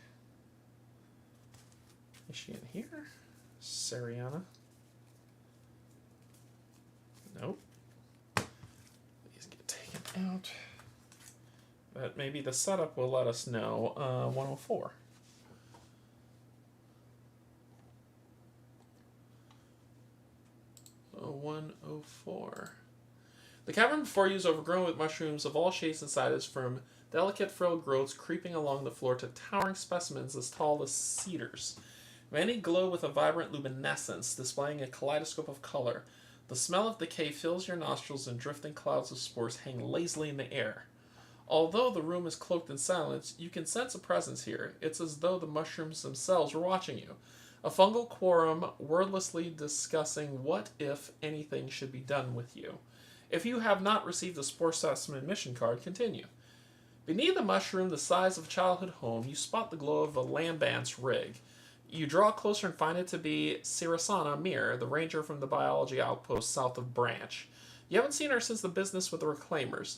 Is she in here? Sariana? Nope. These get taken out. But maybe the setup will let us know. 104. Oh, 104. The cavern before you is overgrown with mushrooms of all shapes and sizes, from delicate frilled growths creeping along the floor to towering specimens as tall as cedars. Many glow with a vibrant luminescence, displaying a kaleidoscope of color. The smell of decay fills your nostrils, and drifting clouds of spores hang lazily in the air. Although the room is cloaked in silence, you can sense a presence here. It's as though the mushrooms themselves were watching you. A fungal quorum wordlessly discussing what, if anything, should be done with you. If you have not received a Spore specimen mission card, continue. Beneath a mushroom the size of a childhood home, you spot the glow of a lambant's rig. You draw closer and find it to be Sirasana Mir, the ranger from the biology outpost south of Branch. You haven't seen her since the business with the Reclaimers.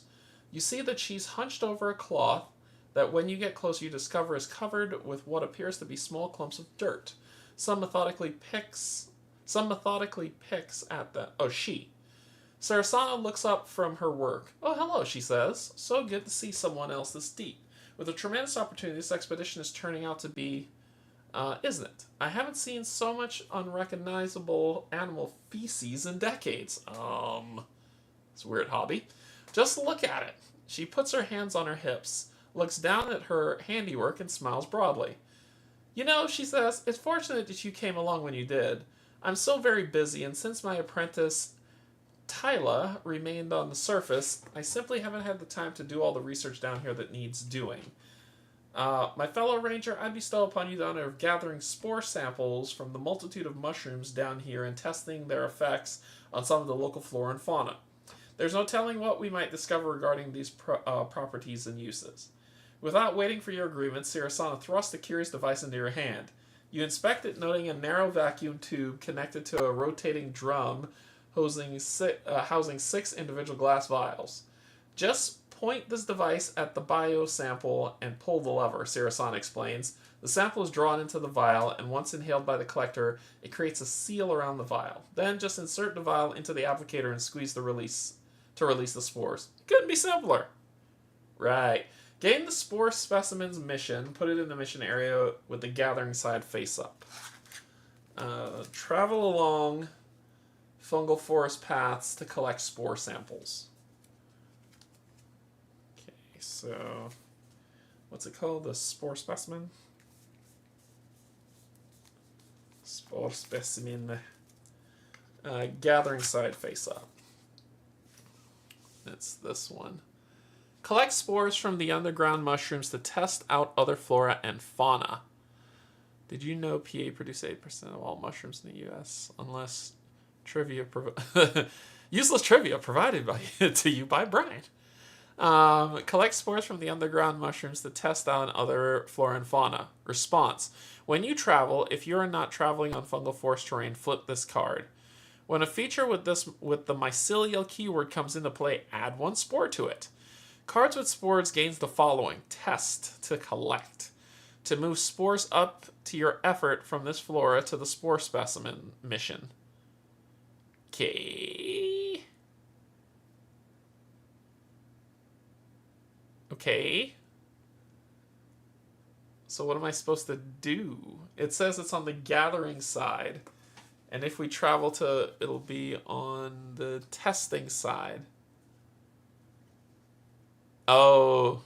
You see that she's hunched over a cloth that when you get close you discover is covered with what appears to be small clumps of dirt. Some methodically picks at them. Oh, she. Sarasana looks up from her work. Oh, hello, she says. So good to see someone else this deep. With a tremendous opportunity, this expedition is turning out to be, isn't it? I haven't seen so much unrecognizable animal feces in decades. It's a weird hobby. Just look at it. She puts her hands on her hips, looks down at her handiwork, and smiles broadly. You know, she says, it's fortunate that you came along when you did. I'm so very busy, and since my apprentice Tyla remained on the surface, I simply haven't had the time to do all the research down here that needs doing. My fellow ranger, I bestow upon you the honor of gathering spore samples from the multitude of mushrooms down here and testing their effects on some of the local flora and fauna. There's no telling what we might discover regarding these properties and uses. Without waiting for your agreement, Sirasana thrusts the curious device into your hand. You inspect it, noting a narrow vacuum tube connected to a rotating drum housing 6 individual glass vials. Just point this device at the bio sample and pull the lever, Sirasana explains. The sample is drawn into the vial, and once inhaled by the collector, it creates a seal around the vial. Then just insert the vial into the applicator and squeeze to release the spores. It couldn't be simpler. Right. Gain the spore specimen's mission, put it in the mission area with the gathering side face up. Travel along fungal forest paths to collect spore samples. Okay, so what's it called? The spore specimen? Spore specimen. Gathering side face up. It's this one. Collect spores from the underground mushrooms to test out other flora and fauna. Did you know PA produce 8% of all mushrooms in the U.S. unless useless trivia provided by to you by Brian. Collect spores from the underground mushrooms to test on other flora and fauna. Response. When you travel, if you are not traveling on fungal forest terrain, flip this card. When a feature with the mycelial keyword comes into play, add one spore to it. Cards with spores gains the following. Test to collect. To move spores up to your effort from this flora to the spore specimen mission. Okay. Okay. So what am I supposed to do? It says it's on the gathering side. And if we travel to, it'll be on the testing side. Oh.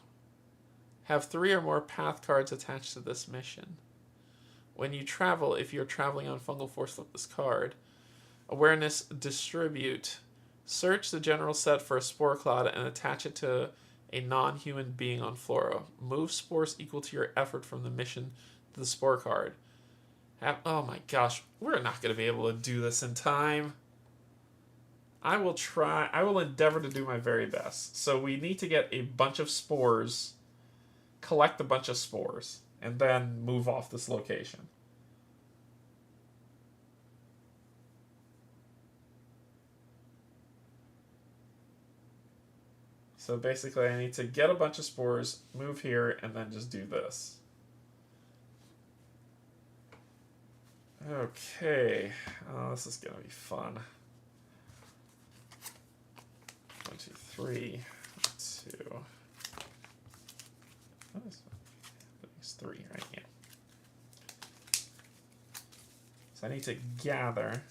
Have 3 or more path cards attached to this mission. When you travel, if you're traveling on fungal force, flip this card. Awareness, distribute. Search the general set for a spore cloud and attach it to a non-human being on flora. Move spores equal to your effort from the mission to the spore card. Oh my gosh, we're not going to be able to do this in time. I will endeavor to do my very best. So we need to get a bunch of spores, collect a bunch of spores, and then move off this location. So basically I need to get a bunch of spores, move here, and then just do this. Okay. Oh, this is going to be fun. 1, 2, 3, 2. What is it? It's 3, right? Yeah. So I need to gather.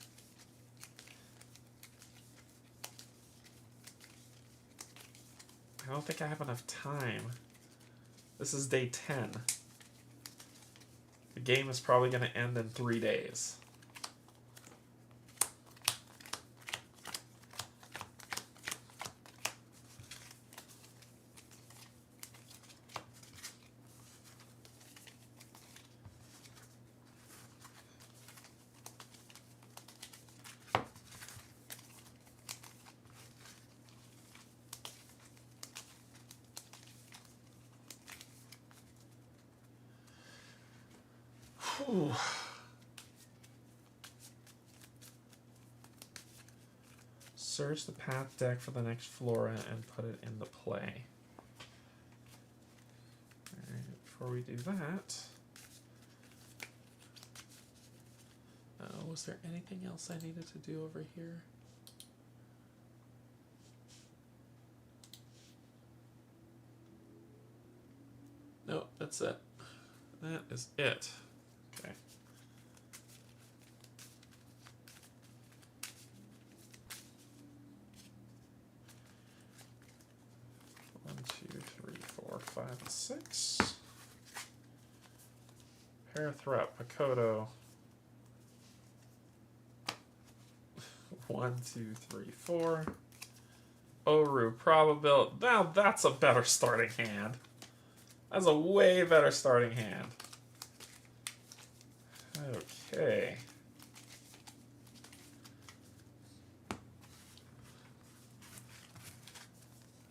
I don't think I have enough time. This is day 10. The game is probably going to end in 3 days. Ooh. Search the path deck for the next flora and put it into play. Alright, before we do that, was there anything else I needed to do over here? No, that's it. That is it. Okay. One, 2, 3, 4, 5, and 6. Parathrop, Pakoto. 1, 2, 3, 4. Oru, Probability. Now that's a better starting hand. That's a way better starting hand. Okay.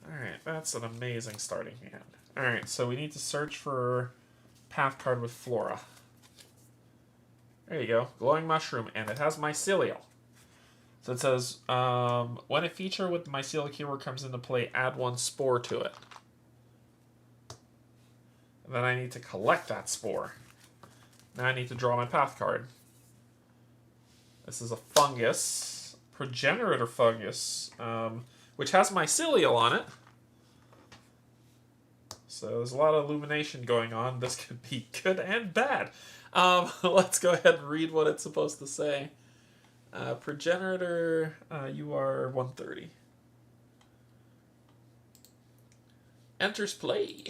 Alright, that's an amazing starting hand. Alright, so we need to search for path card with flora. There you go. Glowing mushroom, and it has mycelial. So it says, when a feature with the mycelial keyword comes into play, add one spore to it. And then I need to collect that spore. Now I need to draw my path card. This is a fungus, progenitor fungus, which has mycelial on it. So there's a lot of illumination going on. This could be good and bad. Let's go ahead and read what it's supposed to say. Progenitor, you are 130. Enters play.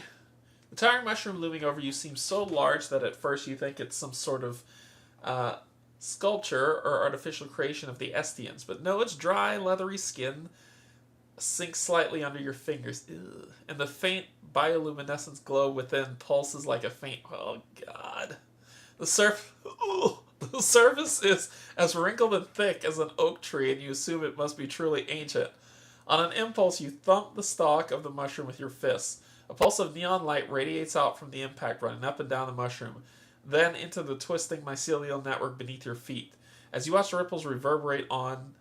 The towering mushroom looming over you seems so large that at first you think it's some sort of sculpture or artificial creation of the Estians. But no, its dry, leathery skin sinks slightly under your fingers. Ugh. And the faint bioluminescence glow within pulses like a faint... Oh, God. The the surface is as wrinkled and thick as an oak tree, and you assume it must be truly ancient. On an impulse, you thump the stalk of the mushroom with your fists. A pulse of neon light radiates out from the impact, running up and down the mushroom, then into the twisting mycelial network beneath your feet. As you watch the ripples reverberate on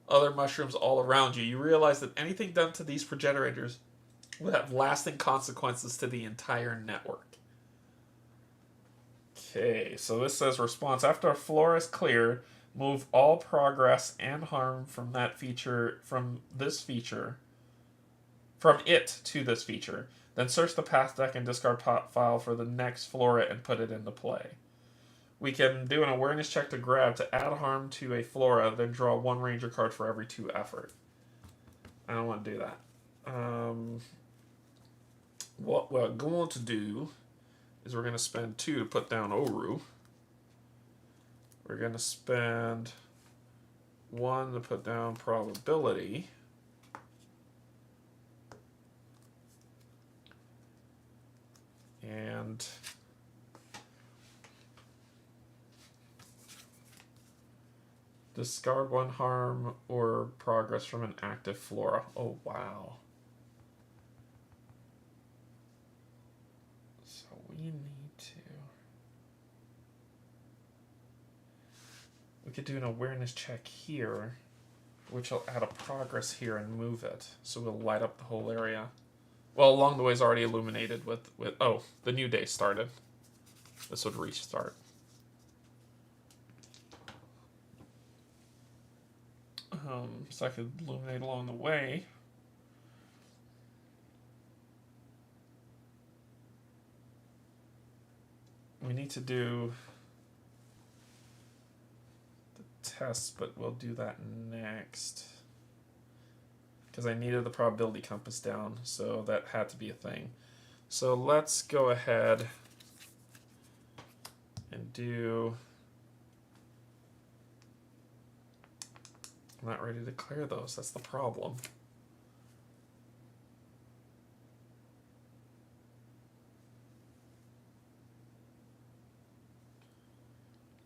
other mushrooms all around you, you realize that anything done to these progenitors would have lasting consequences to the entire network. Okay, so this says response. After a floor is cleared, move all progress and harm from that feature, from it to this feature. Then search the path deck and discard file for the next flora and put it into play. We can do an awareness check to grab to add harm to a flora, then draw 1 ranger card for every 2 effort. I don't want to do that. What we're going to do is we're going to spend 2 to put down Oru. We're going to spend 1 to put down probability. And discard 1 harm or progress from an active flora. Oh, wow. So we need to... We could do an awareness check here, which will add a progress here and move it. So we'll light up the whole area. Well, along the way is already illuminated with... Oh, the new day started. This would restart. So I could illuminate along the way. We need to do the test, but we'll do that next. Because I needed the probability compass down, so that had to be a thing. So let's go ahead and do... I'm not ready to clear those, that's the problem.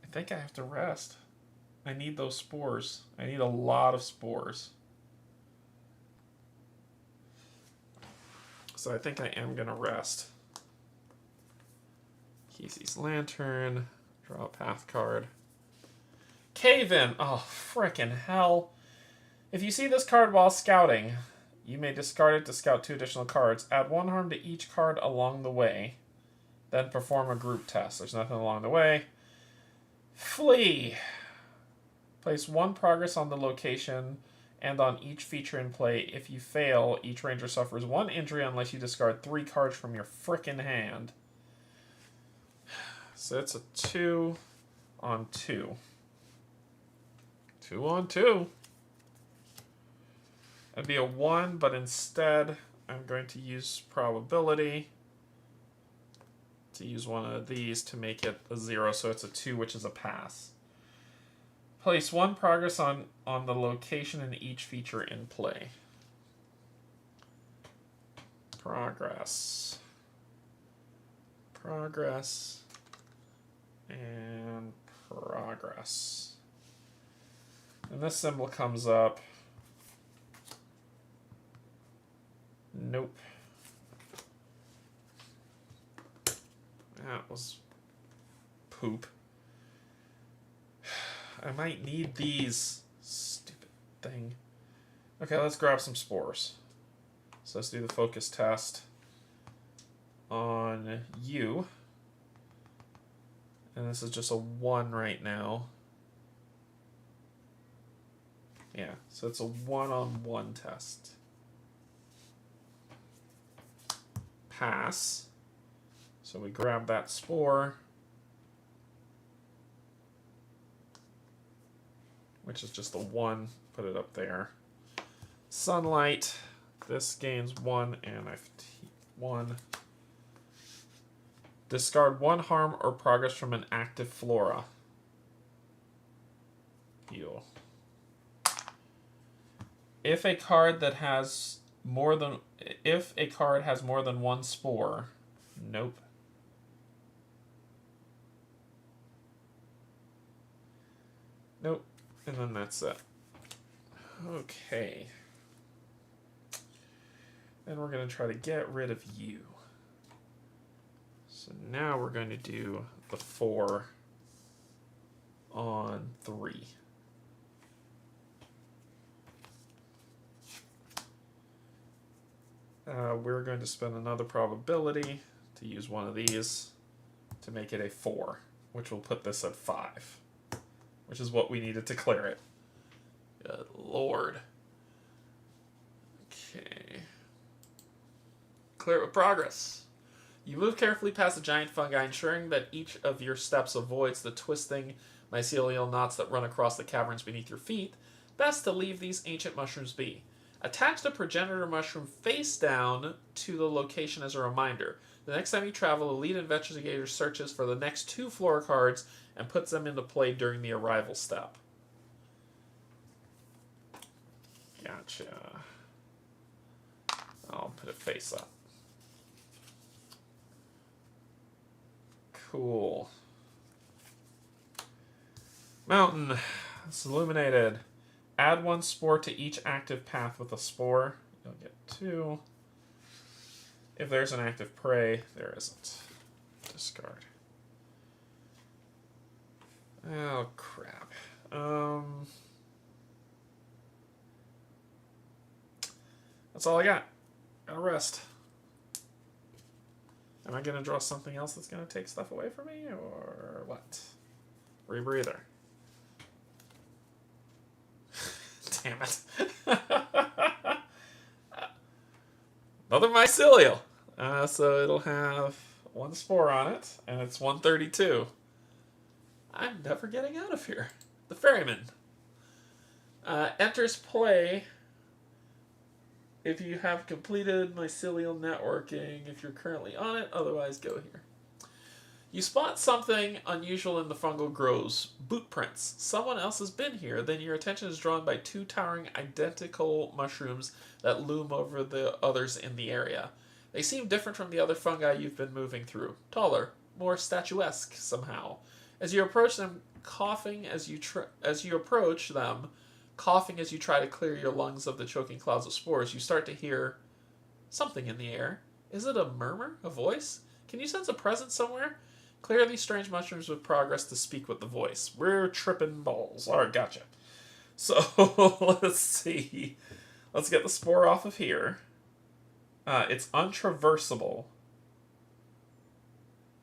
I think I have to rest. I need those spores. I need a lot of spores. So I think I am going to rest. Kesey's Lantern. Draw a path card. Cave in! Oh, frickin' hell. If you see this card while scouting, you may discard it to scout 2 additional cards. Add 1 harm to each card along the way. Then perform a group test. There's nothing along the way. Flee! Place 1 progress on the location and on each feature in play. If you fail, each ranger suffers 1 injury unless you discard 3 cards from your frickin' hand. So it's a 2 on 2. 2 on 2. That'd be a 1, but instead I'm going to use probability to use one of these to make it a 0, so it's a 2, which is a pass. Place 1 progress on the location in each feature in play. Progress. Progress. And progress. And this symbol comes up. Nope. That was poop. I might need these. Stupid thing. Okay, let's grab some spores. So let's do the focus test on you. And this is just a 1 right now. Yeah, so it's a 1-on-1 test. Pass. So we grab that spore, which is just a 1, put it up there. Sunlight, this gains 1 and 1. Discard 1 harm or progress from an active flora. Heal. If a card has more than 1 spore, nope. And then that's it. Okay. And we're going to try to get rid of you. So now we're going to do the 4 on 3. We're going to spend another probability to use one of these to make it a 4, which will put this at 5, which is what we needed to clear it. Good Lord. Okay. Clear it with progress. You move carefully past the giant fungi, ensuring that each of your steps avoids the twisting mycelial knots that run across the caverns beneath your feet. Best to leave these ancient mushrooms be. Attach the progenitor mushroom face down to the location as a reminder. The next time you travel, a lead investigator searches for the next 2 floor cards and puts them into play during the arrival step. Gotcha. I'll put it face up. Cool. Mountain. It's illuminated. Add 1 spore to each active path with a spore. You'll get 2. If there's an active prey, there isn't. Discard. Oh, crap. That's all I got. Gotta rest. Am I going to draw something else that's going to take stuff away from me, or what? Rebreather. Damn it. Another mycelial. So it'll have 1 spore on it, and it's 132. I'm never getting out of here. The ferryman. Enters play if you have completed mycelial networking, if you're currently on it, otherwise go here. You spot something unusual in the fungal growths. Boot prints. Someone else has been here. Then your attention is drawn by 2 towering identical mushrooms that loom over the others in the area. They seem different from the other fungi you've been moving through. Taller, more statuesque somehow. As you approach them, coughing as you try to clear your lungs of the choking clouds of spores, you start to hear something in the air. Is it a murmur? A voice? Can you sense a presence somewhere? Clear these strange mushrooms with progress to speak with the voice. We're tripping balls. Alright, gotcha. So, let's see. Let's get the spore off of here. It's untraversable.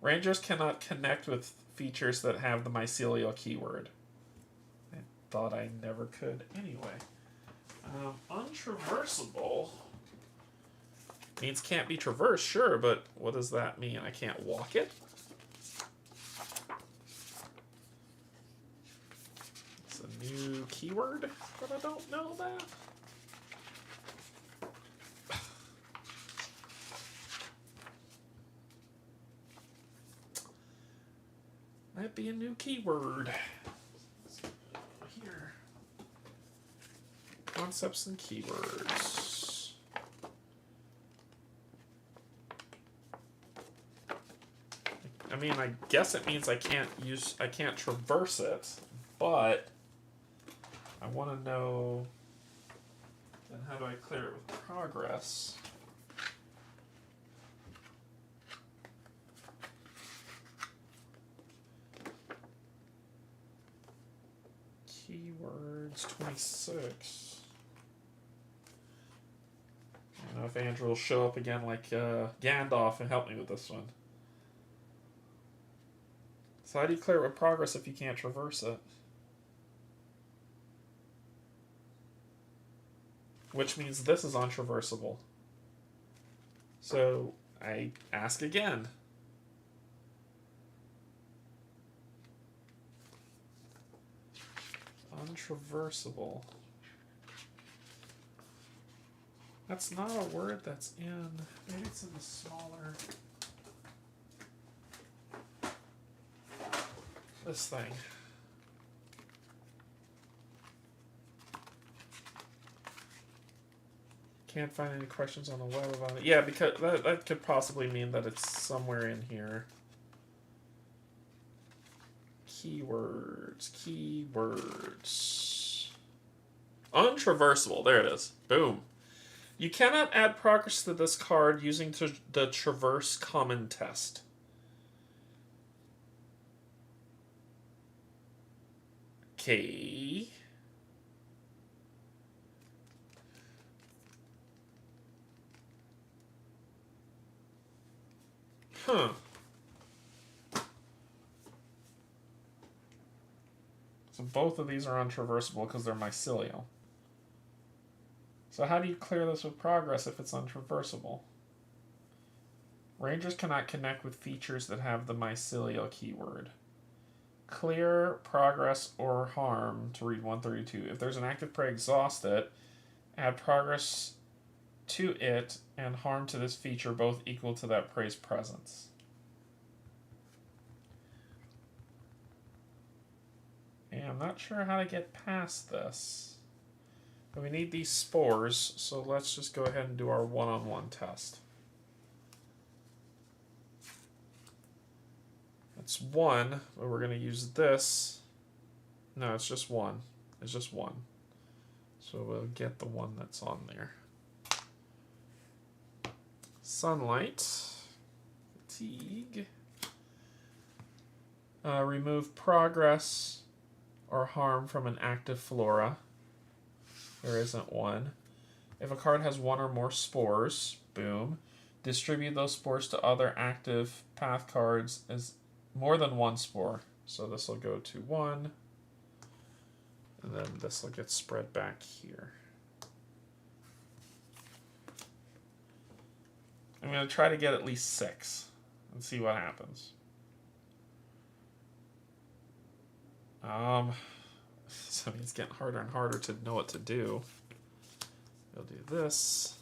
Rangers cannot connect with features that have the mycelial keyword. I thought I never could anyway. Untraversable means can't be traversed, sure, but what does that mean? I can't walk it? It's a new keyword, but I don't know that. Might be a new keyword. Here. Concepts and keywords. I mean, I guess it means I can't traverse it, but I want to know, then how do I clear it with progress? Keywords 26. I don't know if Andrew will show up again like Gandalf and help me with this one. So how do you clear it with progress if you can't traverse it? Which means this is untraversable. So I ask again. Untraversable. That's not a word that's in. Maybe it's in the smaller. This thing. Can't find any questions on the web about it. Yeah, because that could possibly mean that it's somewhere in here. Keywords. Untraversable. There it is. Boom. You cannot add progress to this card using the traverse common test. Okay. Huh. So both of these are untraversable because they're mycelial. So how do you clear this with progress if it's untraversable? Rangers cannot connect with features that have the mycelial keyword. Clear, progress, or harm to read 132. If there's an active prey, exhaust it. Add progress to it and harm to this feature both equal to that prey's presence. And I'm not sure how to get past this. But we need these spores, so let's just go ahead and do our one-on-one test. It's 1, but we're going to use this. No, it's just 1. It's just 1. So we'll get the one that's on there. Sunlight. Fatigue. Remove progress or harm from an active flora. There isn't one. If a card has 1 or more spores, boom. Distribute those spores to other active path cards as more than 1 spore. So this will go to 1. And then this will get spread back here. I'm going to try to get at least 6 and see what happens. So it's getting harder and harder to know what to do. We'll do this.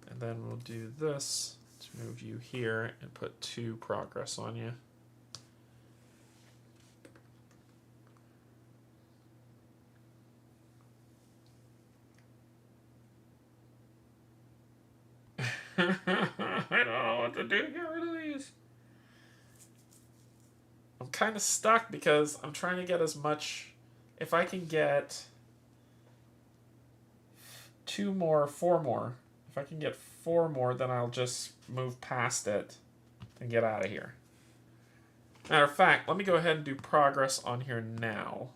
And then we'll do this to move you here and put 2 progress on you. I don't know what to do to get rid of these. I'm kind of stuck because I'm trying to get as much. If I can get 2 more, 4 more. If I can get 4 more, then I'll just move past it and get out of here. Matter of fact, let me go ahead and do progress on here now.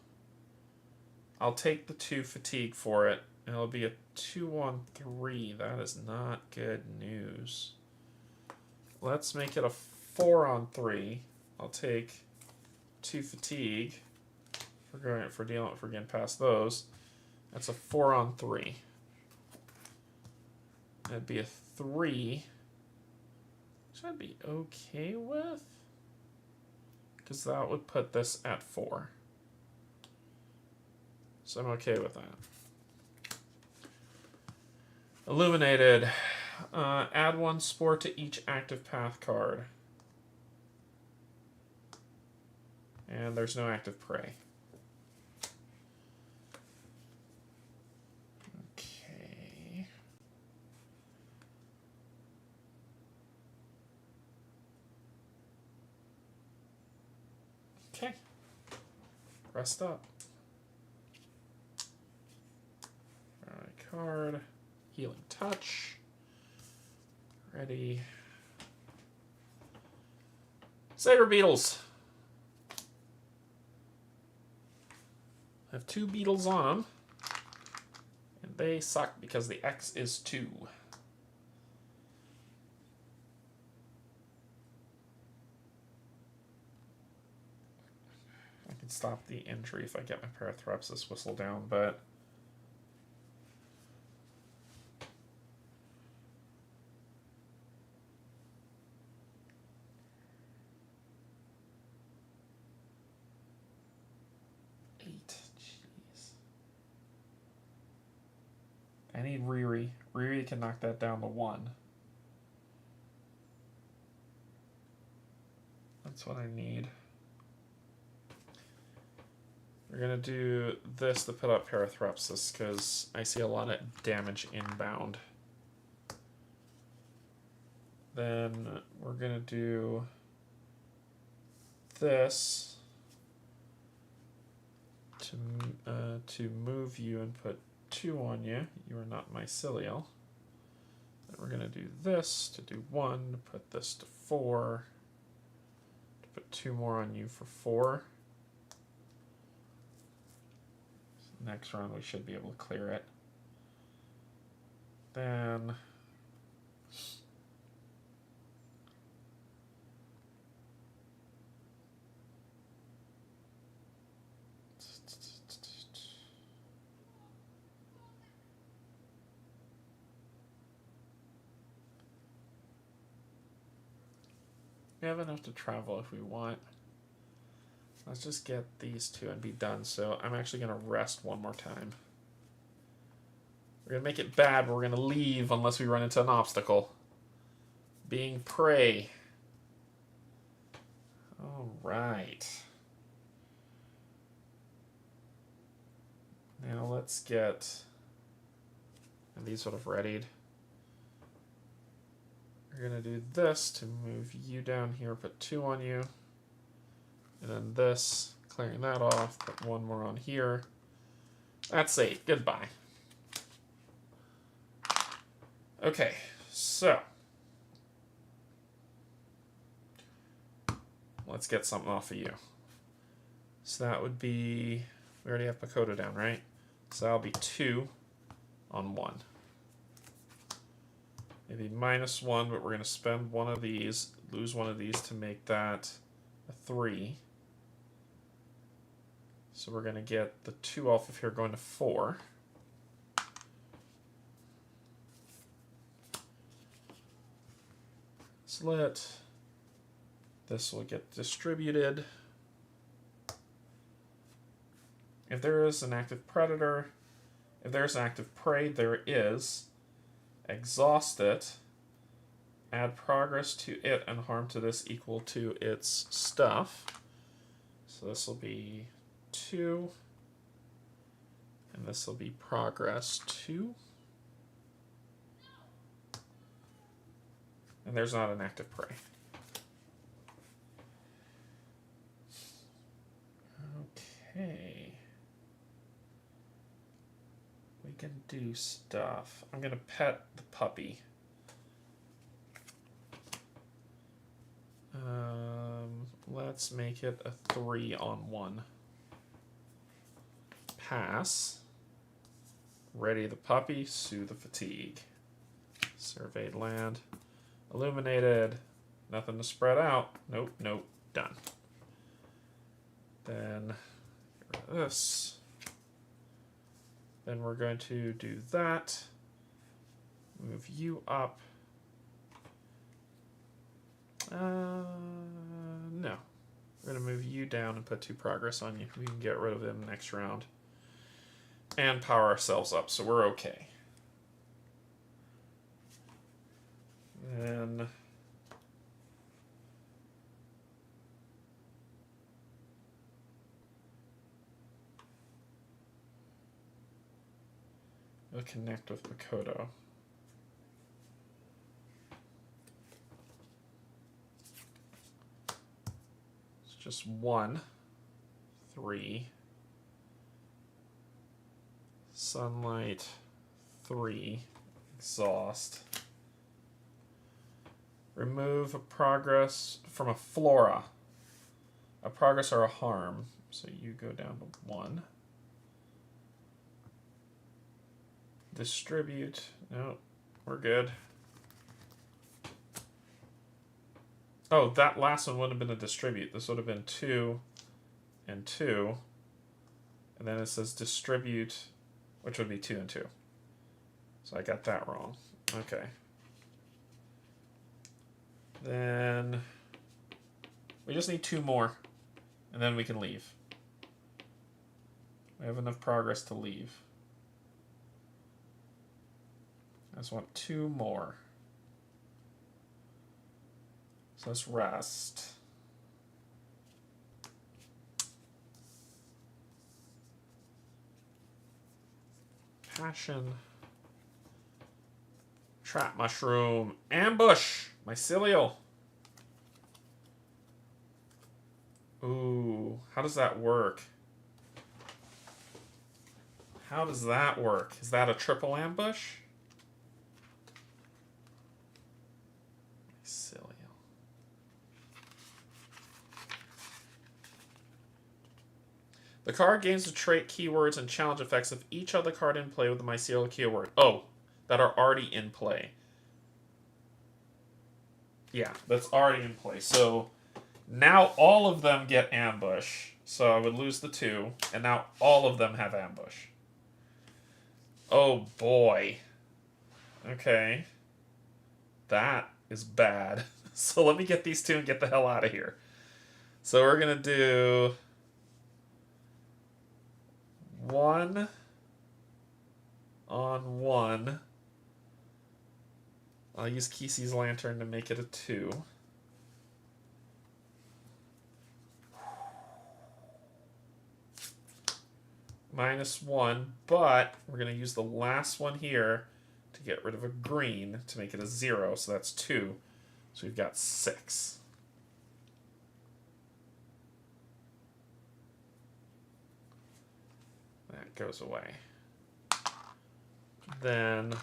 I'll take the 2 fatigue for it, and it'll be a 2 on 3. That is not good news. Let's make it a 4 on 3. I'll take 2 fatigue for getting past those. That's a 4 on 3. That'd be a 3, which I'd be okay with, because that would put this at 4. So I'm okay with that. Illuminated. Add 1 spore to each active path card. And there's no active prey. Okay. Okay. Rest up. Alright, card. Healing touch. Ready. Saber beetles. I have 2 beetles on them, and they suck because the X is 2. I can stop the injury if I get my Parathrapsis whistle down, but I need Riri. Riri can knock that down to 1. That's what I need. We're going to do this to put up Parathrapsis because I see a lot of damage inbound. Then we're going to do this to to move you and put 2 on you. You are not mycelial. Then we're going to do this to do 1, to put this to 4, to put 2 more on you for 4. So next round we should be able to clear it. Then we have enough to travel if we want. Let's just get these 2 and be done. So I'm actually going to rest one more time. We're going to make it bad, but we're going to leave unless we run into an obstacle. Being prey. All right. Now let's get... And these would have readied. We're going to do this to move you down here, put 2 on you. And then this, clearing that off, put 1 more on here. That's 8. Goodbye. Okay, so let's get something off of you. So that would be, we already have Pakoda down, right? So that'll be 2 on 1. Maybe -1, but we're going to spend one of these, lose one of these to make that a 3. So we're going to get the 2 off of here going to 4. Slit. This will get distributed. If there is an active predator, if there's an active prey, there is. Exhaust it. Add progress to it and harm to this equal to its stuff. So this will be 2. And this will be progress 2. And there's not an active prey. Okay. We can do stuff. I'm going to pet the puppy. Let's make it a 3 on 1. Pass. Ready the puppy, soothe the fatigue. Surveyed land. Illuminated. Nothing to spread out. Nope, nope. Done. Then get rid of this. Then we're going to do that. Move you up. No. We're going to move you down and put 2 progress on you. We can get rid of them next round. And power ourselves up, so we're okay. Then we'll connect with Makoto. It's just 1, 3, sunlight, 3, exhaust. Remove a progress from a flora. A progress or a harm. So you go down to 1. Distribute. No, we're good. Oh, that last one wouldn't have been a distribute. This would have been 2 and 2. And then it says distribute, which would be 2 and 2. So I got that wrong. Okay. Then we just need 2 more, and then we can leave. We have enough progress to leave. I just want 2 more. So let's rest. Passion. Trap mushroom. Ambush. Mycelial. Ooh, how does that work? How does that work? Is that a triple ambush? Silly. The card gains the trait, keywords, and challenge effects of each other card in play with the mycelial keyword. Oh, that are already in play. Yeah, that's already in play. So now all of them get ambush. So I would lose the 2, and now all of them have ambush. Oh boy. Okay. That is bad. So let me get these 2 and get the hell out of here. So we're going to do 1 on 1. I'll use Kesey's Lantern to make it a 2. -1, but we're going to use the last one here to get rid of a green to make it a 0, so that's 2. So we've got 6. That goes away. Then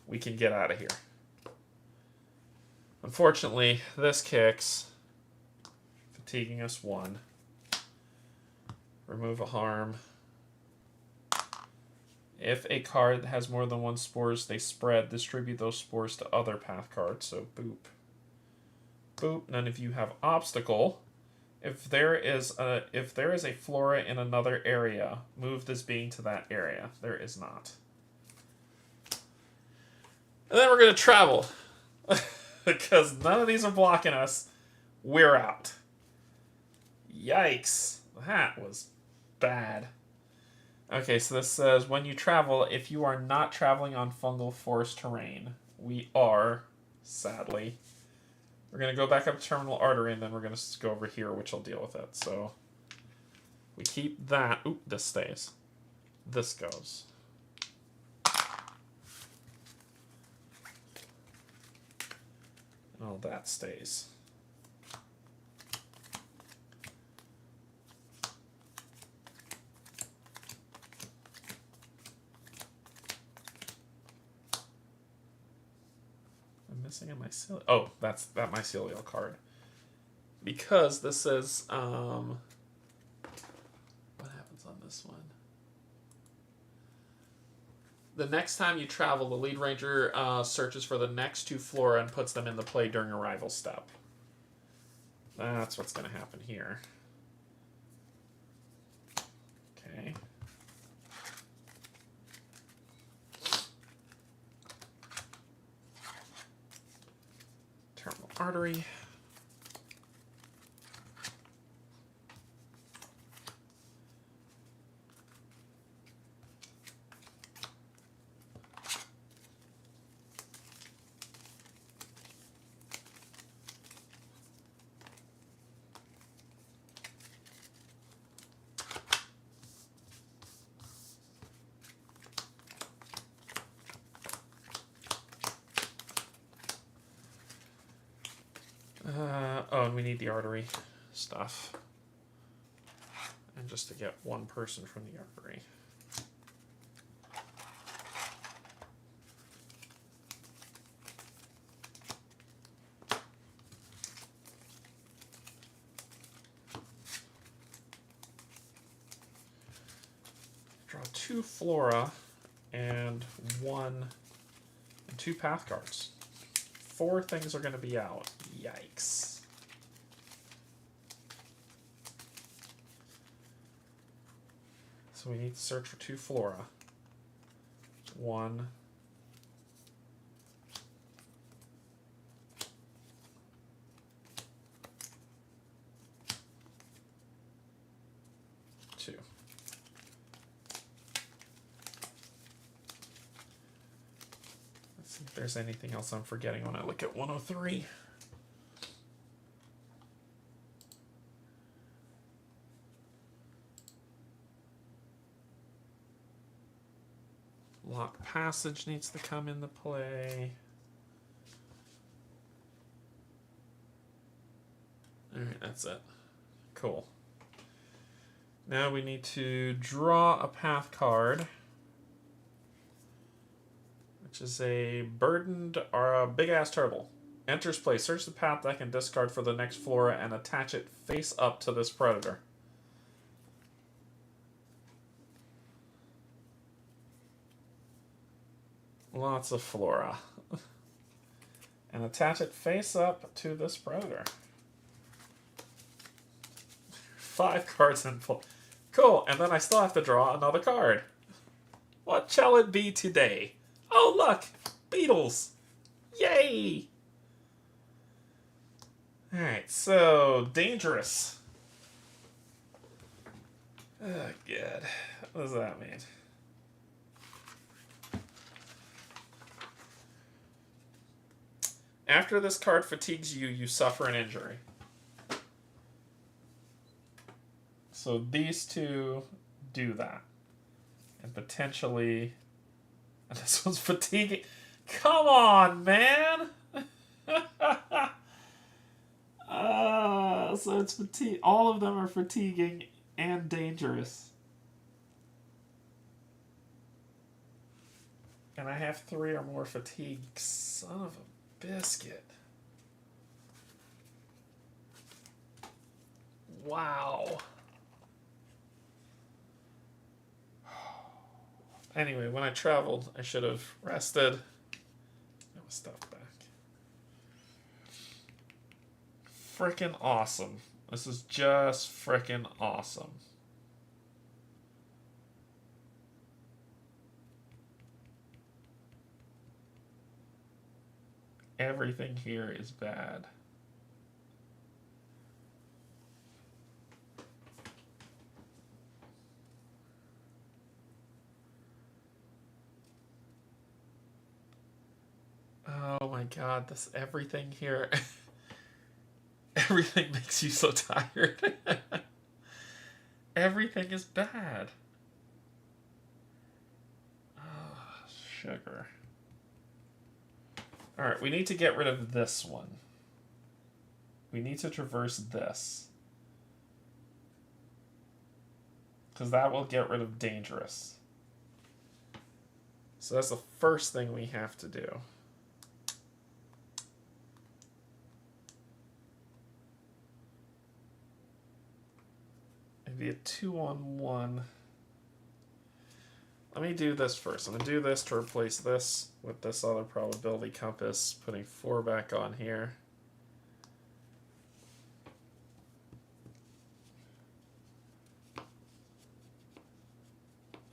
we can get out of here. Unfortunately, this kicks, fatiguing us 1. Remove a harm. If a card has more than 1 spores, they spread. Distribute those spores to other path cards. So boop. Boop. None of you have obstacle. If there is a flora in another area, move this being to that area. There is not. And then we're going to travel. Because none of these are blocking us. We're out. Yikes. That was bad. Okay, so this says, when you travel, if you are not traveling on fungal forest terrain. We are, sadly. We're going to go back up to terminal artery, and then we're going to go over here, which will deal with it. So we keep that. Oop, this stays. This goes. Oh, that stays. I'm missing a mycelial. Oh, that's that mycelial card. Because this says, what happens on this one? The next time you travel, the lead ranger searches for the next 2 flora and puts them in the play during arrival step. That's what's going to happen here. Okay. Terminal artery. Oh, and we need the artery stuff. And just to get 1 person from the artery. Draw 2 flora and 2 path cards. 4 things are going to be out. Yikes. So we need to search for 2 flora. 1. 2. Let's see if there's anything else I'm forgetting when I look at 103. Lock passage needs to come into play. Alright, that's it. Cool. Now we need to draw a path card, which is a burdened or a big ass turtle. Enters play. Search the path that can discard for the next flora and attach it face up to this predator. Lots of flora. And attach it face up to this predator. 5 cards in full. Cool, and then I still have to draw another card. What shall it be today? Oh, look! Beetles! Yay! Alright, so, dangerous. Oh, God. What does that mean? After this card fatigues you, you suffer an injury. So these two do that. And potentially... And this one's fatiguing. Come on, man! So it's fatigue. All of them are fatiguing and dangerous. And I have 3 or more fatigue. Son of a biscuit. Wow. Anyway, when I traveled, I should have rested. Get my stuff back. Frickin' awesome. This is just frickin' awesome. Everything here is bad. Oh my god, this everything here. Everything makes you so tired. Everything is bad. Oh, sugar. Alright, we need to get rid of this one. We need to traverse this. Because that will get rid of dangerous. So that's the first thing we have to do. Maybe a 2-on-1. Let me do this first. I'm going to do this to replace this with this other probability compass, putting 4 back on here.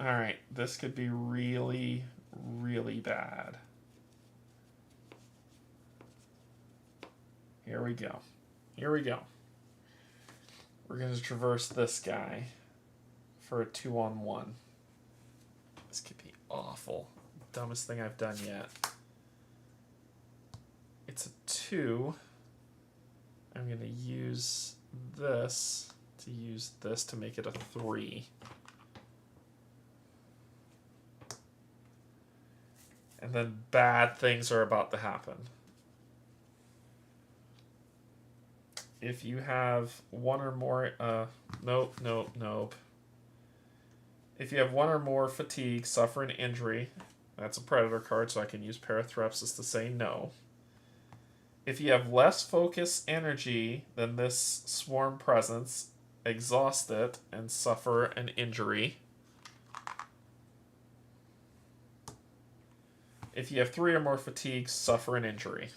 Alright, this could be really, really bad. Here we go. Here we go. We're going to traverse this guy for a 2-on-1. This could be awful. Dumbest thing I've done yet. It's a 2. I'm going to use this to make it a 3. And then bad things are about to happen. If you have 1 or more... Nope. If you have 1 or more fatigue, suffer an injury. That's a predator card, so I can use Parathrepsis to say no. If you have less focus energy than this swarm presence, exhaust it and suffer an injury. If you have 3 or more fatigue, suffer an injury.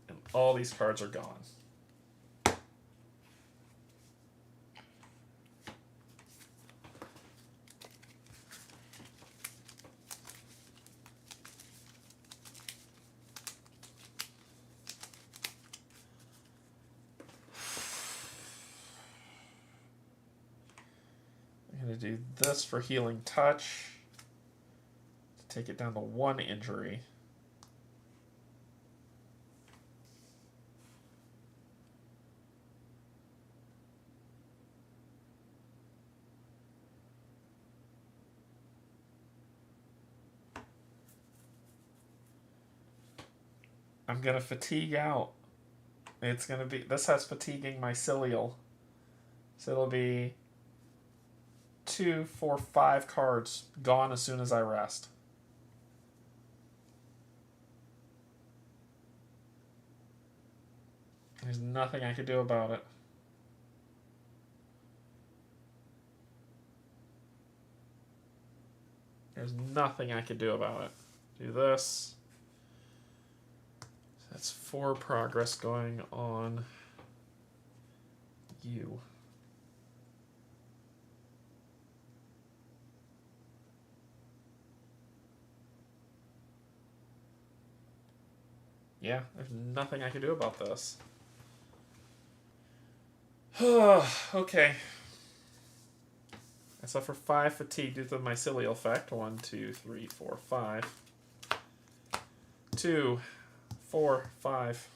And all these cards are gone. I'm going to do this for Healing Touch. Take it down to 1 injury. I'm going to fatigue out. It's going to be... This has fatiguing mycelial. So it'll be 2, 4, 5 cards gone as soon as I rest. There's nothing I could do about it. There's nothing I could do about it. Do this. So that's 4 progress going on you. Yeah, there's nothing I can do about this. Okay. I suffer 5 fatigue due to the mycelial effect. 1, 2, 3, 4, 5. 2, 4, 5.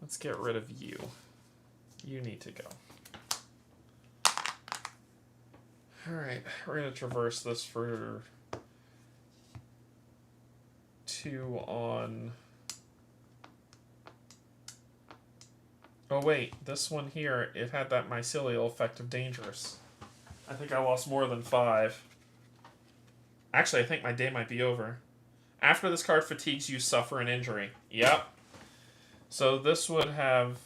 Let's get rid of you. You need to go. Alright, we're going to traverse this for 2 on... Oh wait, this one here, it had that mycelial effect of dangerous. I think I lost more than 5. Actually, I think my day might be over. After this card fatigues, you suffer an injury. Yep. So this would have...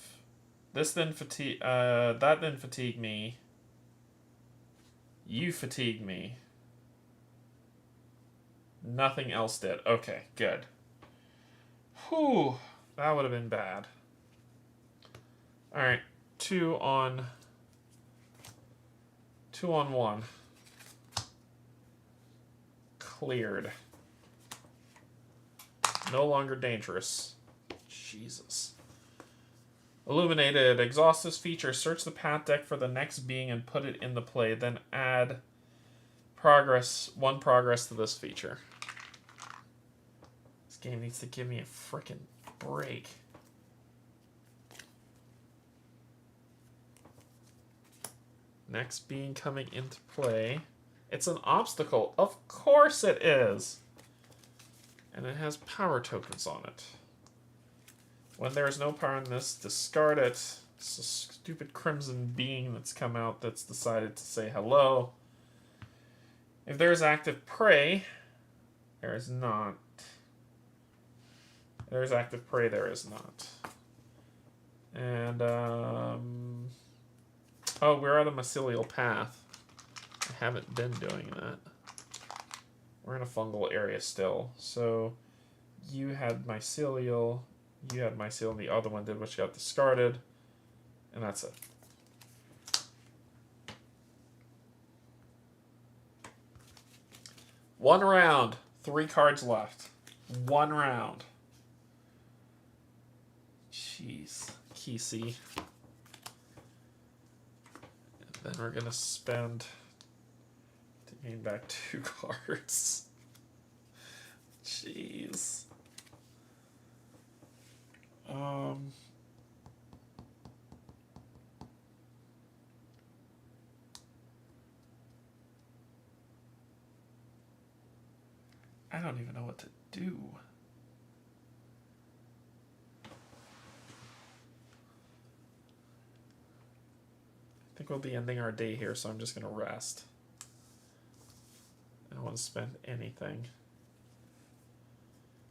This then fatigue... that then fatigue me. You fatigue me. Nothing else did. Okay, good. Whew. That would have been bad. Alright. 2 on 1. Cleared. No longer dangerous. Jesus. Illuminated. Exhaust this feature. Search the path deck for the next being and put it into play. Then add progress, 1 progress to this feature. This game needs to give me a frickin' break. Next being coming into play. It's an obstacle. Of course it is. And it has power tokens on it. When there is no power in this, discard it. It's a stupid crimson being that's come out that's decided to say hello. If there is active prey, there is not. If there is active prey, there is not. And, oh, we're at a mycelial path. I haven't been doing that. We're in a fungal area still. So, you had mycelial... You had mycelial, and the other one did, which got discarded. And that's it. One round. 3 cards left. 1 round. Jeez. Kesey. And then we're going to spend to gain back 2 cards. Jeez. I don't even know what to do. I think we'll be ending our day here, so I'm just going to rest. I don't want to spend anything.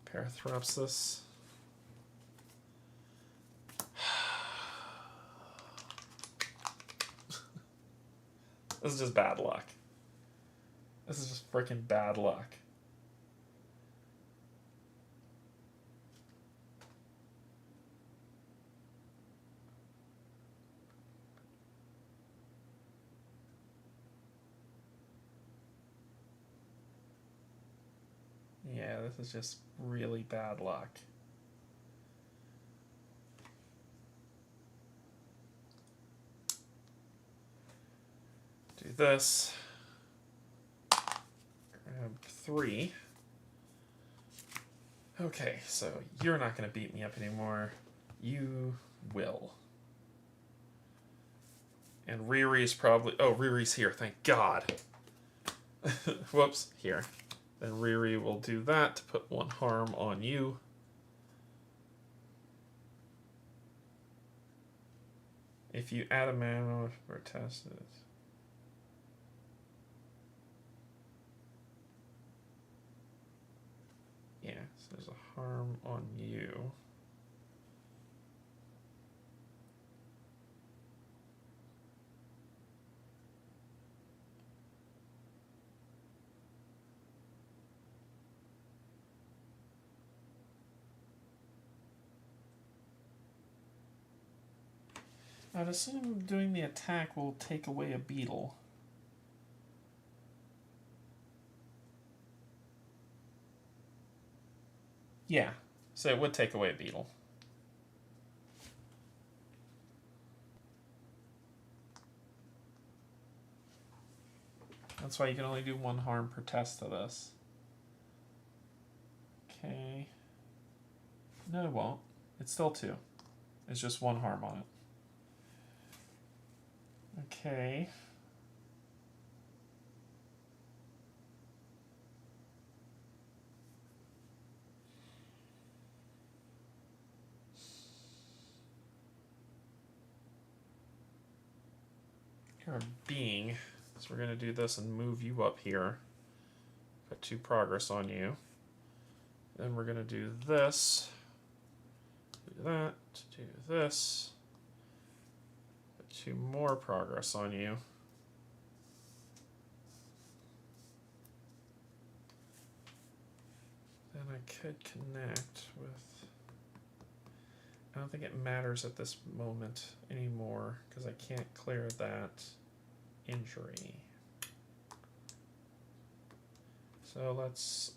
Parathrapsis. This is just bad luck. This is just freaking bad luck. Yeah, this is just really bad luck. this. Grab 3. Okay, so you're not going to beat me up anymore. You will. And Riri's probably... Oh, Riri's here, thank God. Whoops, here. Then Riri will do that to put 1 harm on you. If you add a mana or test it. Yeah, so there's a harm on you. I'd assume doing the attack will take away a beetle. Yeah, so it would take away a beetle. That's why you can only do 1 harm per test to this. Okay. No, it won't. It's still 2. It's just 1 harm on it. Okay. You're a being. So we're going to do this and move you up here. Put 2 progress on you. Then we're going to do this. Do that. Do this. 2 more progress on you. Then I could connect with... I don't think it matters at this moment anymore because I can't clear that injury. So let's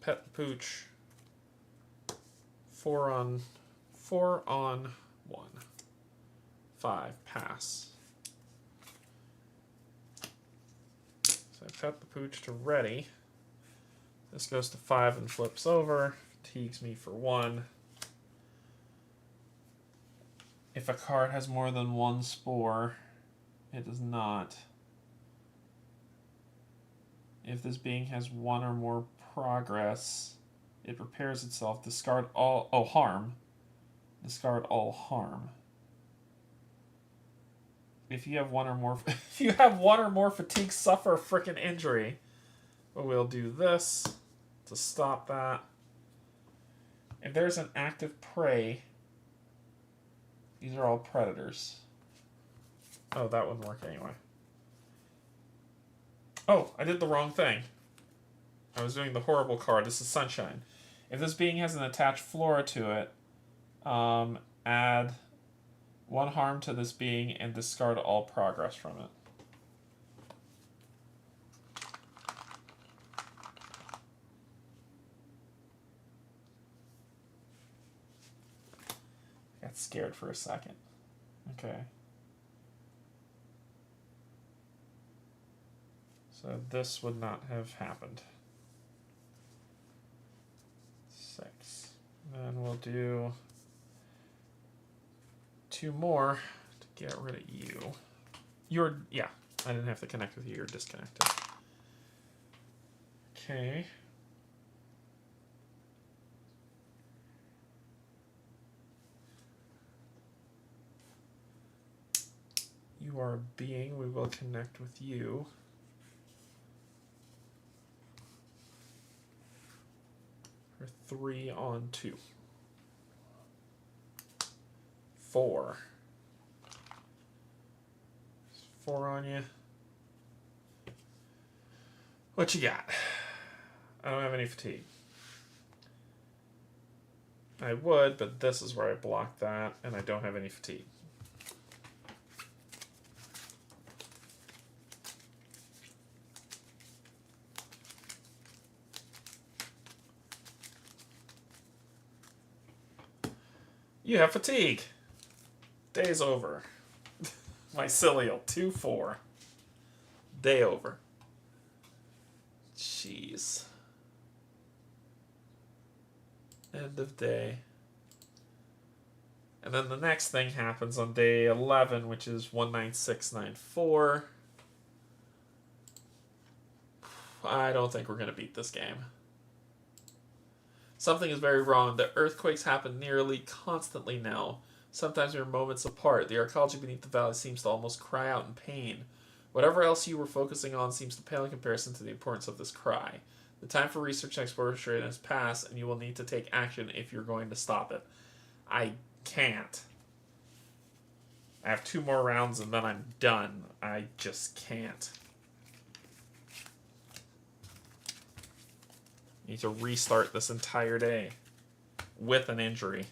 pet the pooch. 4 on 1. 5, pass. So I pet the pooch to ready. This goes to 5 and flips over. Fatigues me for 1. If a card has more than 1 spore, it does not. If this being has 1 or more progress, it repairs itself. Discard all... Oh, harm. Discard all harm. If you have 1 or more... if you have 1 or more fatigue, suffer a frickin' injury. But we'll do this to stop that. If there's an active prey, these are all predators. Oh, that wouldn't work anyway. Oh, I did the wrong thing. I was doing the horrible card. This is Sunshine. If this being has an attached flora to it, add 1 harm to this being and discard all progress from it. Got scared for a second. Okay. So this would not have happened. 6. Then we'll do 2 more to get rid of you. You're, yeah, I didn't have to connect with you. You're disconnected. Okay. You are a being. We will connect with you. For 3 on 2. 4. 4 on you. What you got? I don't have any fatigue. I would, but this is where I block that, and I don't have any fatigue. You have fatigue. Day's over. Mycelial, 2-4. Day over. Jeez. End of day. And then the next thing happens on day 11, which is 19694. I don't think we're going to beat this game. Something is very wrong. The earthquakes happen nearly constantly now. Sometimes they're moments apart. The archaeology beneath the valley seems to almost cry out in pain. Whatever else you were focusing on seems to pale in comparison to the importance of this cry. The time for research and exploration has passed, and you will need to take action if you're going to stop it. I can't. I have 2 more rounds and then I'm done. I just can't. Need to restart this entire day with an injury.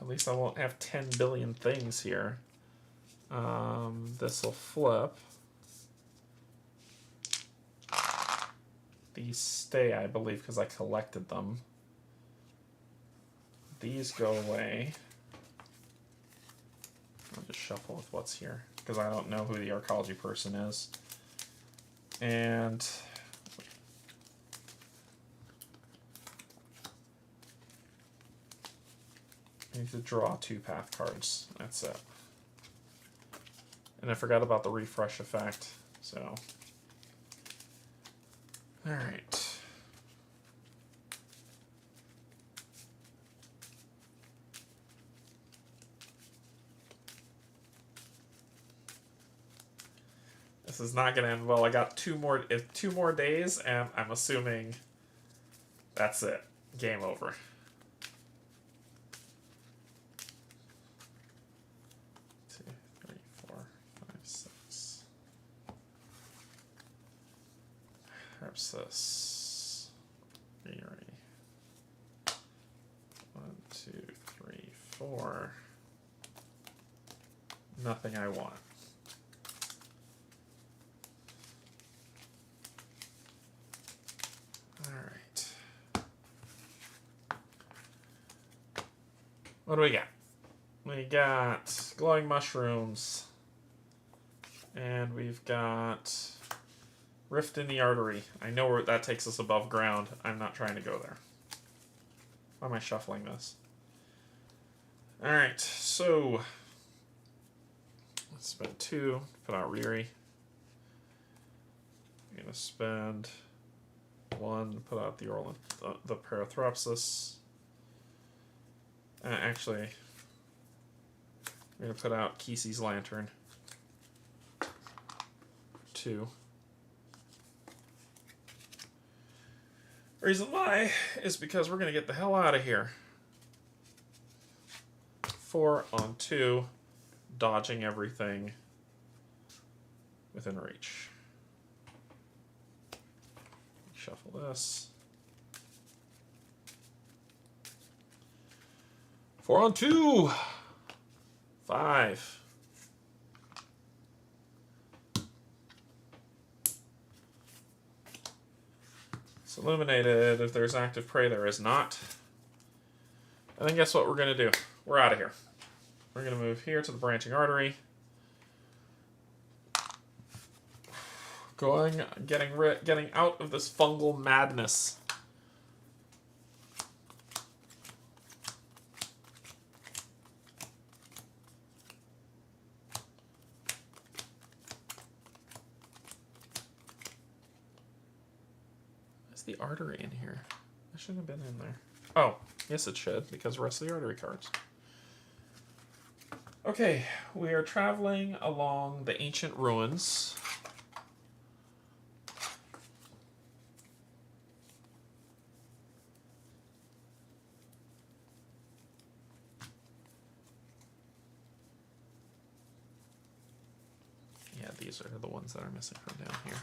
At least I won't have 10 billion things here. This will flip. These stay, I believe, because I collected them. These go away. I'll just shuffle with what's here, because I don't know who the archaeology person is. And I need to draw 2 path cards. That's it. And I forgot about the refresh effect, so. Alright. This is not going to end well. I got 2 more days, and I'm assuming that's it. Game over. This. 1, 2, 3, 4. Nothing I want. All right. What do we got? We got glowing mushrooms, and we've got rift in the artery. I know where that takes us above ground. I'm not trying to go there. Why am I shuffling this? Alright, so let's spend 2, put out Riri. I'm going to spend 1, put out the the Parathropsis. Actually, I'm going to put out Kesey's Lantern. 2. Reason why is because we're going to get the hell out of here. 4 on 2, dodging everything within reach. Shuffle this. 4 on 2, 5. It's illuminated. If there's active prey, there is not. And then guess what we're going to do? We're out of here. We're going to move here to the branching artery. Getting out of this fungal madness. The artery in here. It shouldn't have been in there. Oh, yes it should, because the rest of the artery cards. Okay, we are traveling along the ancient ruins. Yeah, these are the ones that are missing from down here.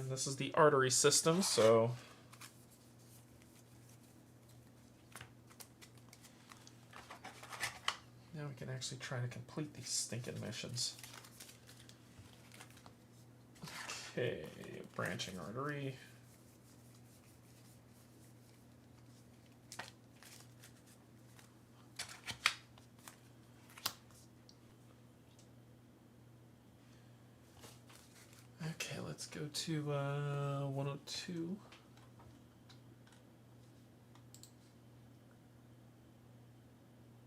This is the artery system, so Now we can actually try to complete these stinking missions. Okay, branching artery. Okay, let's go to 102.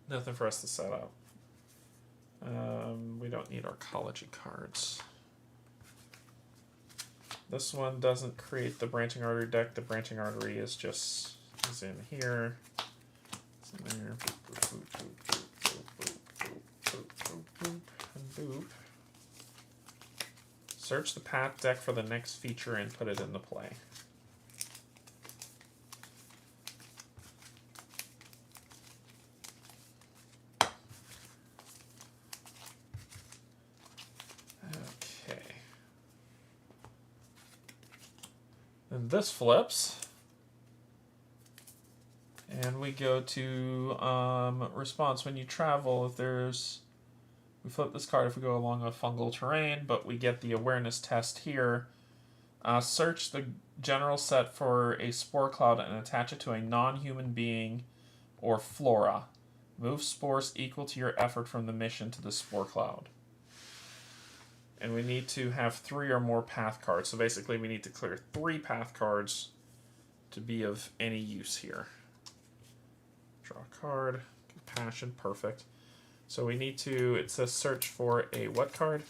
Nothing for us to set up. We don't need arcology cards. This one doesn't create the branching artery deck. The branching artery is just in here. It's in there. Boop, boop, boop, boop, boop, boop, boop, boop, boop, and boop. Search the path deck for the next feature and put it into play. Okay. And this flips. And we go to response. When you travel, if there's... We flip this card if we go along a fungal terrain, but we get the awareness test here. Search the general set for a spore cloud and attach it to a non-human being or flora. Move spores equal to your effort from the mission to the spore cloud. And we need to have 3 or more path cards. So basically we need to clear 3 path cards to be of any use here. Draw a card. Compassion, perfect. So we need to, it says search for a what card?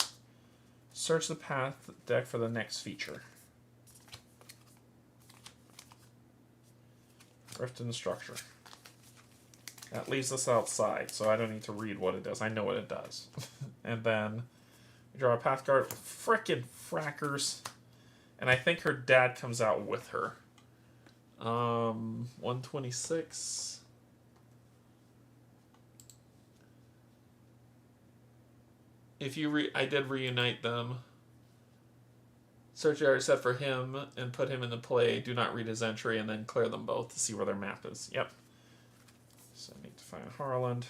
Search the path deck for the next feature. Rift in the structure. That leaves us outside, so I don't need to read what it does. I know what it does. And then we draw a path card. Frickin' frackers. And I think her dad comes out with her. 126. If you I did reunite them. Search the area set for him and put him into play. Do not read his entry and then clear them both to see where their map is. Yep. So I need to find Harland.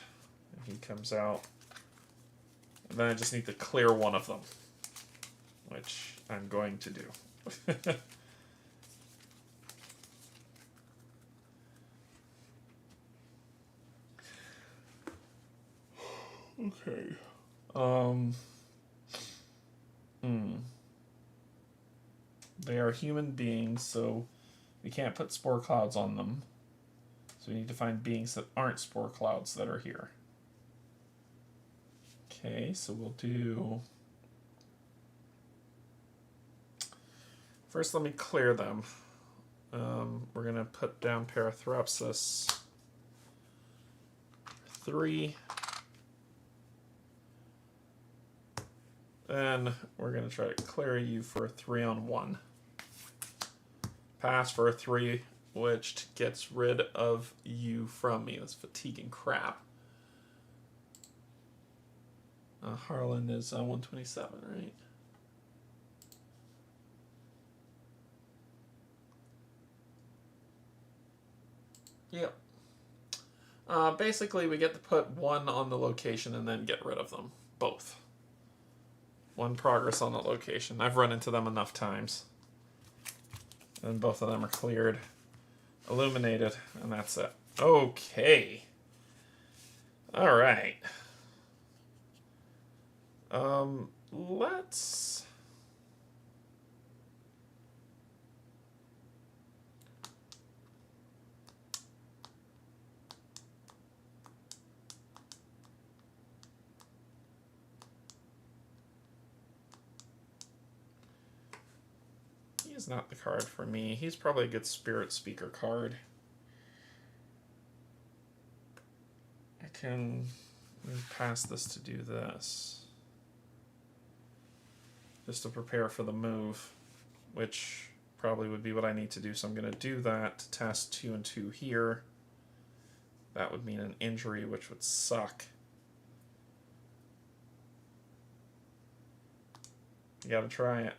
And he comes out. And then I just need to clear one of them. Which I'm going to do. Okay. They are human beings, so we can't put spore clouds on them. So we need to find beings that aren't spore clouds that are here. Okay, so we'll do... First, let me clear them. We're going to put down Parathrapsis 3. Then we're going to try to clear you for a 3-on-1. Pass for a 3, which gets rid of you from me. That's fatiguing crap. Harlan is 127, right? Yep. Basically, we get to put 1 on the location and then get rid of them. Both. 1 progress on the location. I've run into them enough times. And both of them are cleared. Illuminated. And that's it. Okay. Alright. Let's... He's not the card for me. He's probably a good spirit speaker card. I can pass this to do this. Just to prepare for the move, which probably would be what I need to do. So I'm going to do that to test 2 and 2 here. That would mean an injury, which would suck. We gotta try it.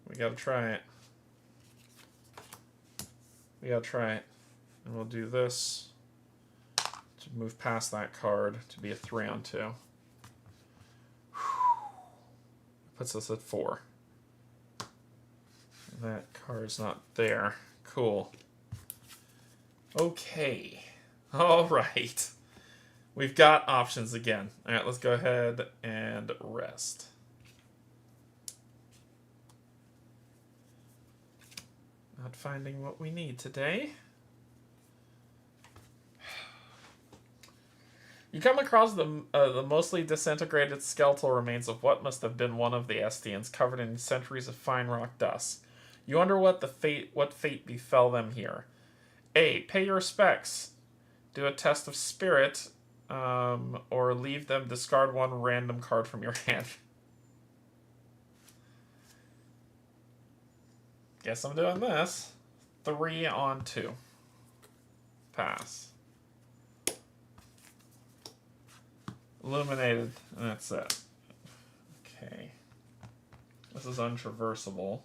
We gotta try it. We gotta try it. And we'll do this. to move past that card to be a 3-on-2. Puts us at 4. That card's not there. Cool. Okay. All right. We've got options again. All right, let's go ahead and rest. Not finding what we need today. You come across the mostly disintegrated skeletal remains of what must have been one of the Estians, covered in centuries of fine rock dust. You wonder what fate befell them here. A. Pay your respects. Do a test of spirit, or leave them. Discard one random card from your hand. Guess I'm doing this. 3-on-2. Pass. Illuminated, and that's it. Okay. This is untraversable.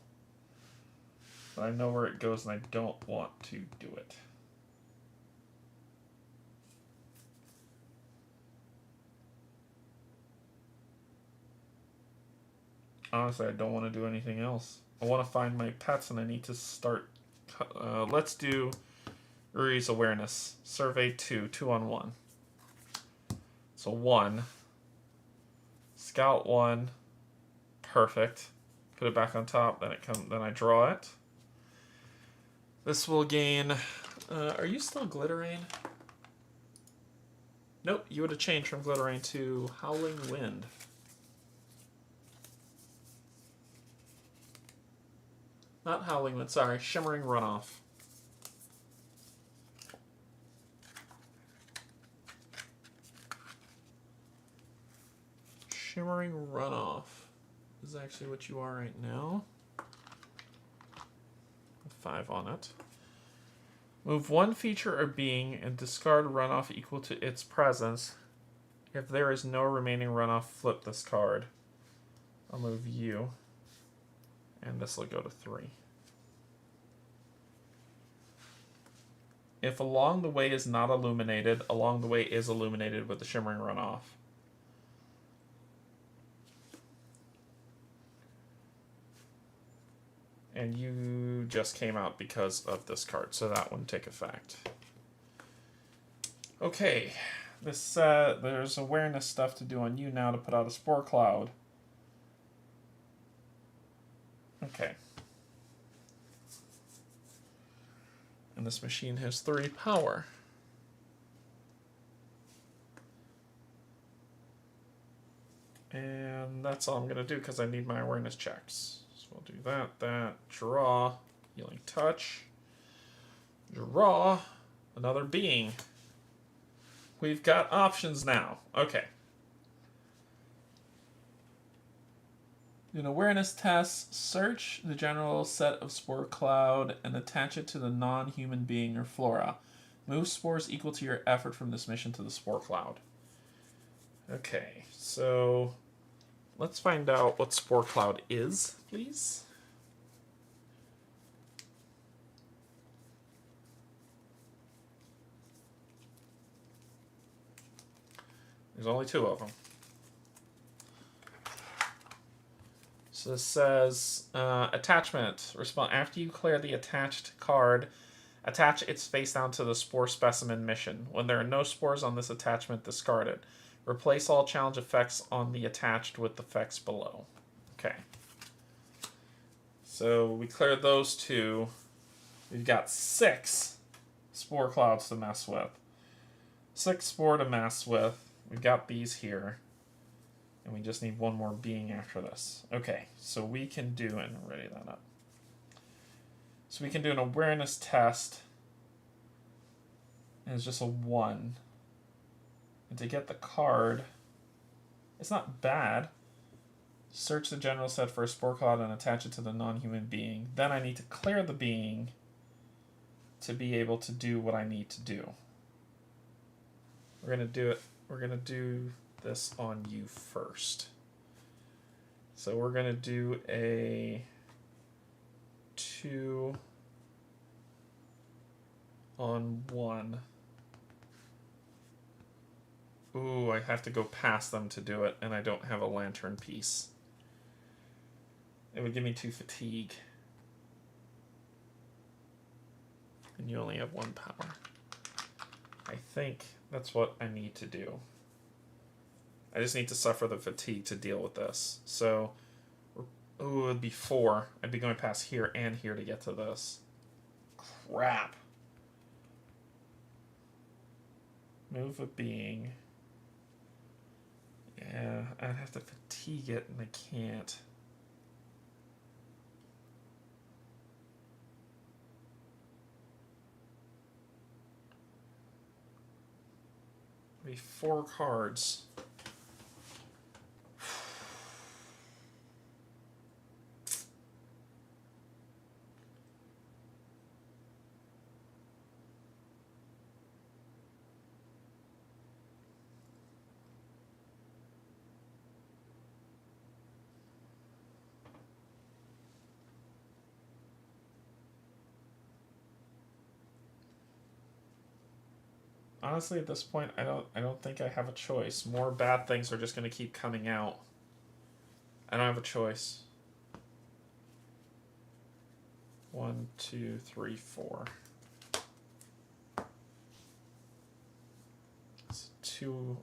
But I know where it goes, and I don't want to do it. Honestly, I don't want to do anything else. I want to find my pets, and I need to start... let's do Uri's Awareness. Survey 2, 2-on-1. So 1. Scout 1. Perfect. Put it back on top, then I draw it. This will gain... are you still Glitterain? Nope, you would have changed from Glitterain to Howling Wind. Not Howling Wind, sorry, Shimmering Runoff. Shimmering Runoff is actually what you are right now. 5 on it. Move one feature or being and discard runoff equal to its presence. If there is no remaining runoff, flip this card. I'll move you. And this will go to 3. If along the way is not illuminated, along the way is illuminated with the shimmering runoff. And you just came out because of this card, so that wouldn't take effect. Okay, this there's awareness stuff to do on you now to put out a spore cloud. Okay. And this machine has 3 power. And that's all I'm going to do because I need my awareness checks. So we'll do that, draw, healing touch, draw, another being. We've got options now. Okay. In awareness test, search the general set of spore cloud and attach it to the non-human being or flora. Move spores equal to your effort from this mission to the spore cloud. Okay, so let's find out what spore cloud is, please. There's only 2 of them. So this says, attachment. After you clear the attached card, attach its face down to the spore specimen mission. When there are no spores on this attachment, discard it. Replace all challenge effects on the attached with the effects below. Okay. So we cleared those 2. We've got 6 spore clouds to mess with. 6 spore to mess with. We've got these here. And we just need one more being after this. Okay, so we can do, and ready that up. So we can do an awareness test. And it's just a 1. And to get the card, it's not bad. Search the general set for a spore cloud and attach it to the non-human being. Then I need to clear the being to be able to do what I need to do. We're gonna do it. We're gonna do this on you first. So we're gonna do a 2-on-1 Ooh, I have to go past them to do it, and I don't have a lantern piece. It would give me 2 fatigue. And you only have 1 power. I think that's what I need to do. I just need to suffer the fatigue to deal with this. So, ooh, it'd be 4. I'd be going past here and here to get to this. Crap. Move a being. Yeah, I'd have to fatigue it, and I can't. It'd be 4 cards. Honestly, at this point, I don't think I have a choice. More bad things are just going to keep coming out. I don't have a choice. 1, 2, 3, 4. It's 2.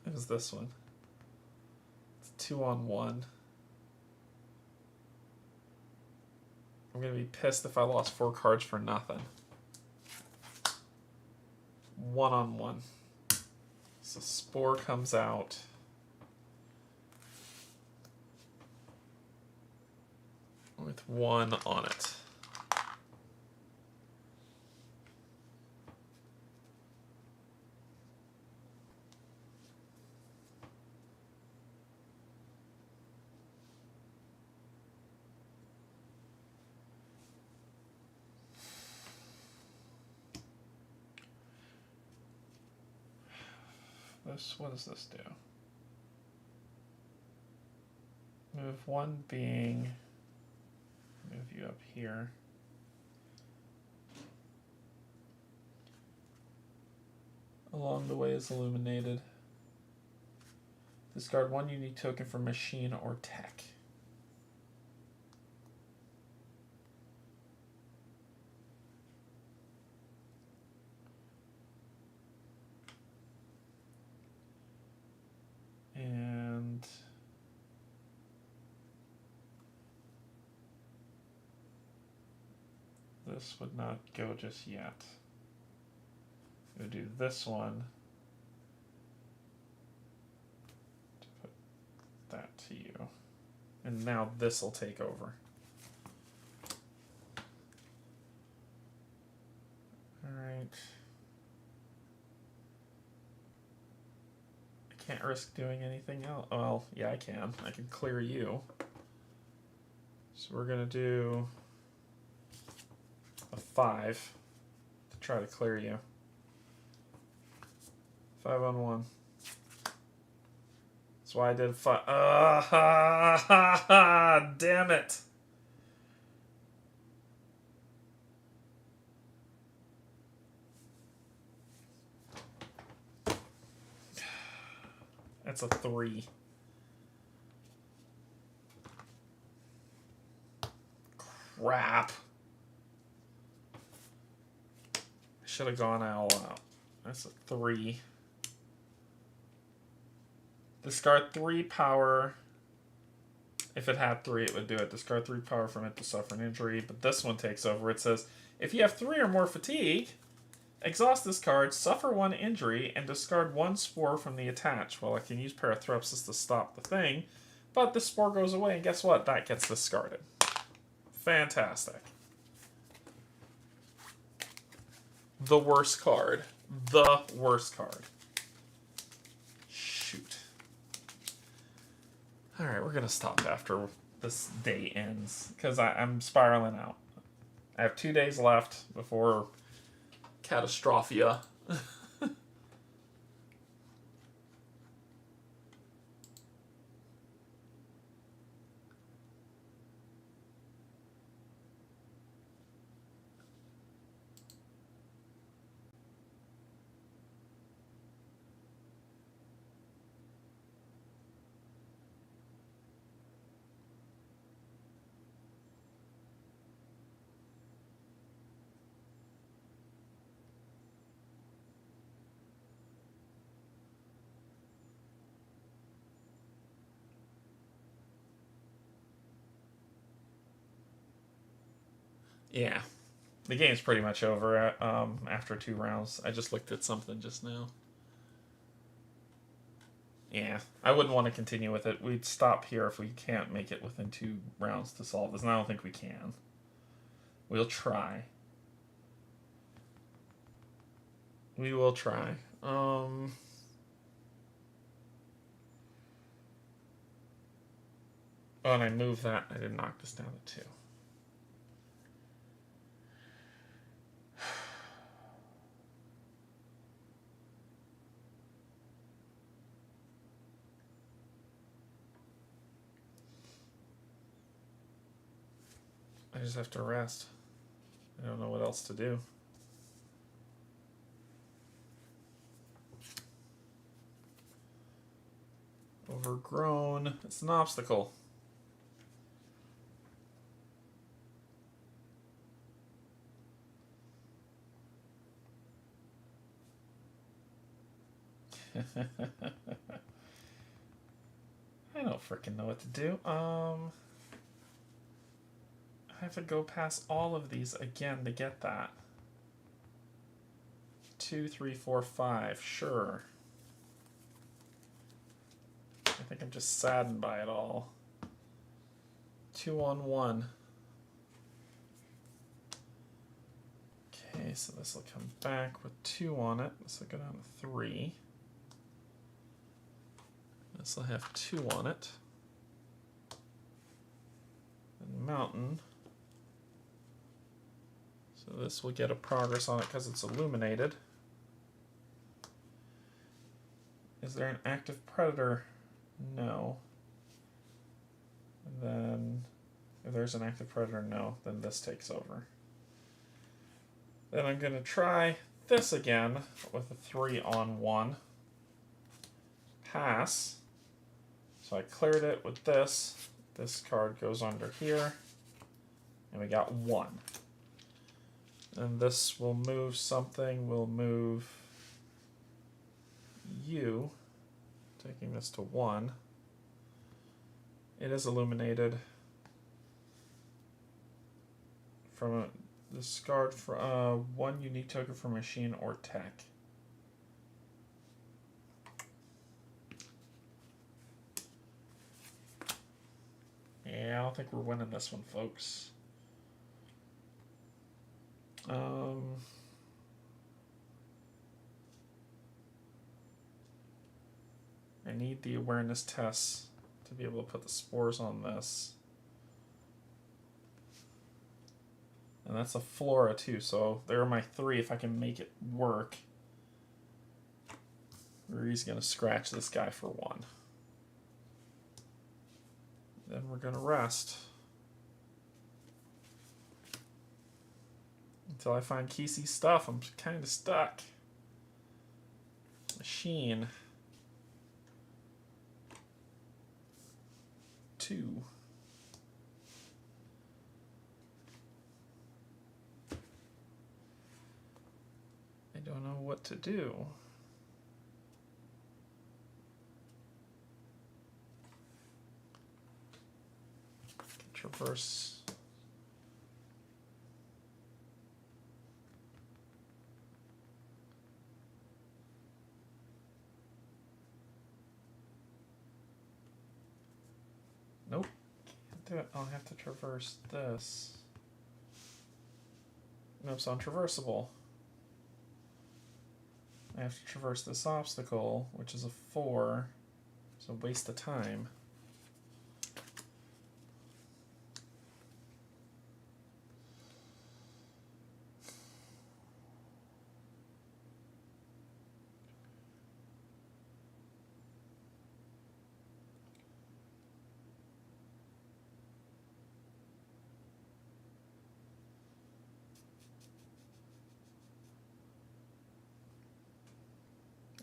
It was this one. It's 2 on 1. I'm going to be pissed if I lost 4 cards for nothing. 1 on 1. So Spore comes out. With 1 on it. What does this do? Move 1 being. Move you up here. Along the way is illuminated. Discard 1 unique token for machine or tech. And this would not go just yet. We'll do this one to put that to you. And now this will take over. Alright. Can't risk doing anything else. Well, yeah, I can. I can clear you. So we're going to do a 5 to try to clear you. 5 on 1. That's why I did 5. Damn it. That's a 3. Crap. I should have gone all out. That's a 3. Discard 3 power. If it had 3, it would do it. Discard 3 power from it to suffer an injury. But this one takes over. It says, if you have 3 or more fatigue, exhaust this card, suffer 1 injury, and discard 1 spore from the attach. Well, I can use Parathrupsis to stop the thing, but the spore goes away, and guess what? That gets discarded. Fantastic. The worst card. The worst card. Shoot. Alright, we're going to stop after this day ends, because I'm spiraling out. I have 2 days left before Catastrophia. Yeah. The game's pretty much over after 2 rounds. I just looked at something just now. Yeah, I wouldn't want to continue with it. We'd stop here if we can't make it within 2 rounds to solve this, and I don't think we can. We'll try. We will try. Oh, and I moved that. I did knock this down to 2. I just have to rest. I don't know what else to do. Overgrown. It's an obstacle. I don't freaking know what to do. I have to go past all of these again to get that. 2, 3, 4, 5. Sure. I think I'm just saddened by it all. 2 on 1. Okay, so this will come back with 2 on it. This will go down to 3. This will have 2 on it. And mountain. So this will get a progress on it because it's illuminated. Is there an active predator? No. And then if there's an active predator, no, then this takes over. Then I'm going to try this again with a 3 on 1. Pass. So I cleared it with this. This card goes under here. And we got 1. And this will move something. We'll move you. Taking this to 1. It is illuminated. From a discard for 1 unique token for machine or tech. Yeah, I don't think we're winning this one, folks. I need the awareness tests to be able to put the spores on this. And that's a flora too, so there are my 3 if I can make it work. Ruri's going to scratch this guy for 1. Then we're going to rest. Until I find Kesey's stuff, I'm kind of stuck. Machine. 2. I don't know what to do. Traverse. Nope. Can't do it. I'll have to traverse this. Nope, so untraversable. I have to traverse this obstacle, which is a 4. So waste of time.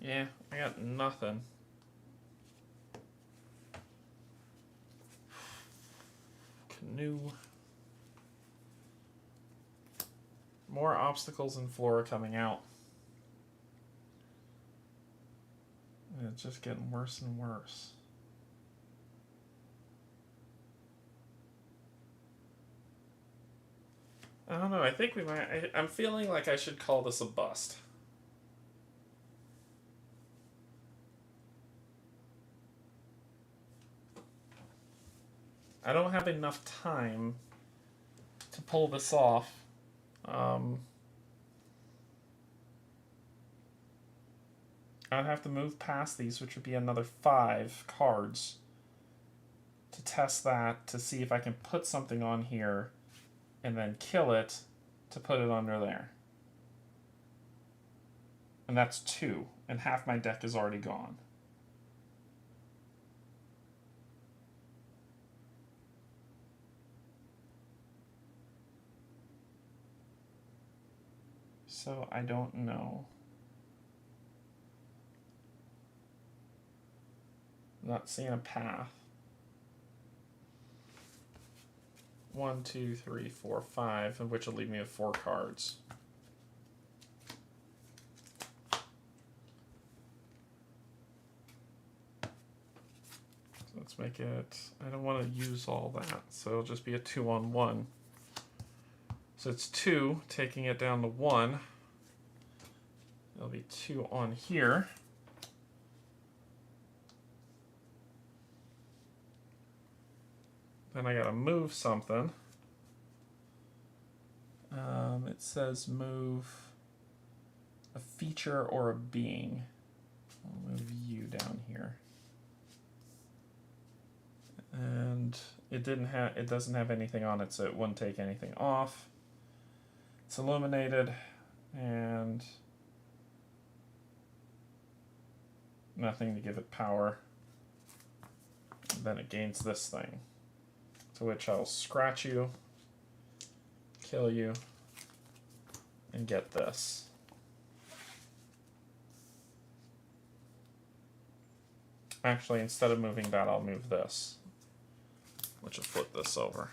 Yeah, I got nothing. Canoe. More obstacles and flora coming out. And it's just getting worse and worse. I don't know. I think we might. I'm feeling like I should call this a bust. I don't have enough time to pull this off. I'd have to move past these, which would be another 5 cards to test that, to see if I can put something on here and then kill it to put it under there. And that's 2, and half my deck is already gone. So I don't know. I'm not seeing a path. 1, 2, 3, 4, 5, which will leave me with 4 cards. So let's make it. I don't want to use all that, so it'll just be a 2-on-1. So it's 2, taking it down to 1. There'll be 2 on here. Then I gotta move something. It says move a feature or a being. I'll move you down here. And it doesn't have anything on it, so it wouldn't take anything off. It's illuminated and nothing to give it power. And then it gains this thing, to which I'll scratch you, kill you, and get this. Actually, instead of moving that, I'll move this, which will flip this over.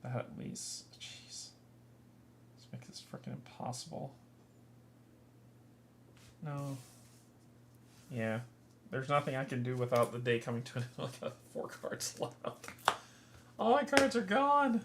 That at least, jeez. Let's make this freaking impossible. No. Yeah. There's nothing I can do without the day coming to an end. I've got 4 cards left. All my cards are gone.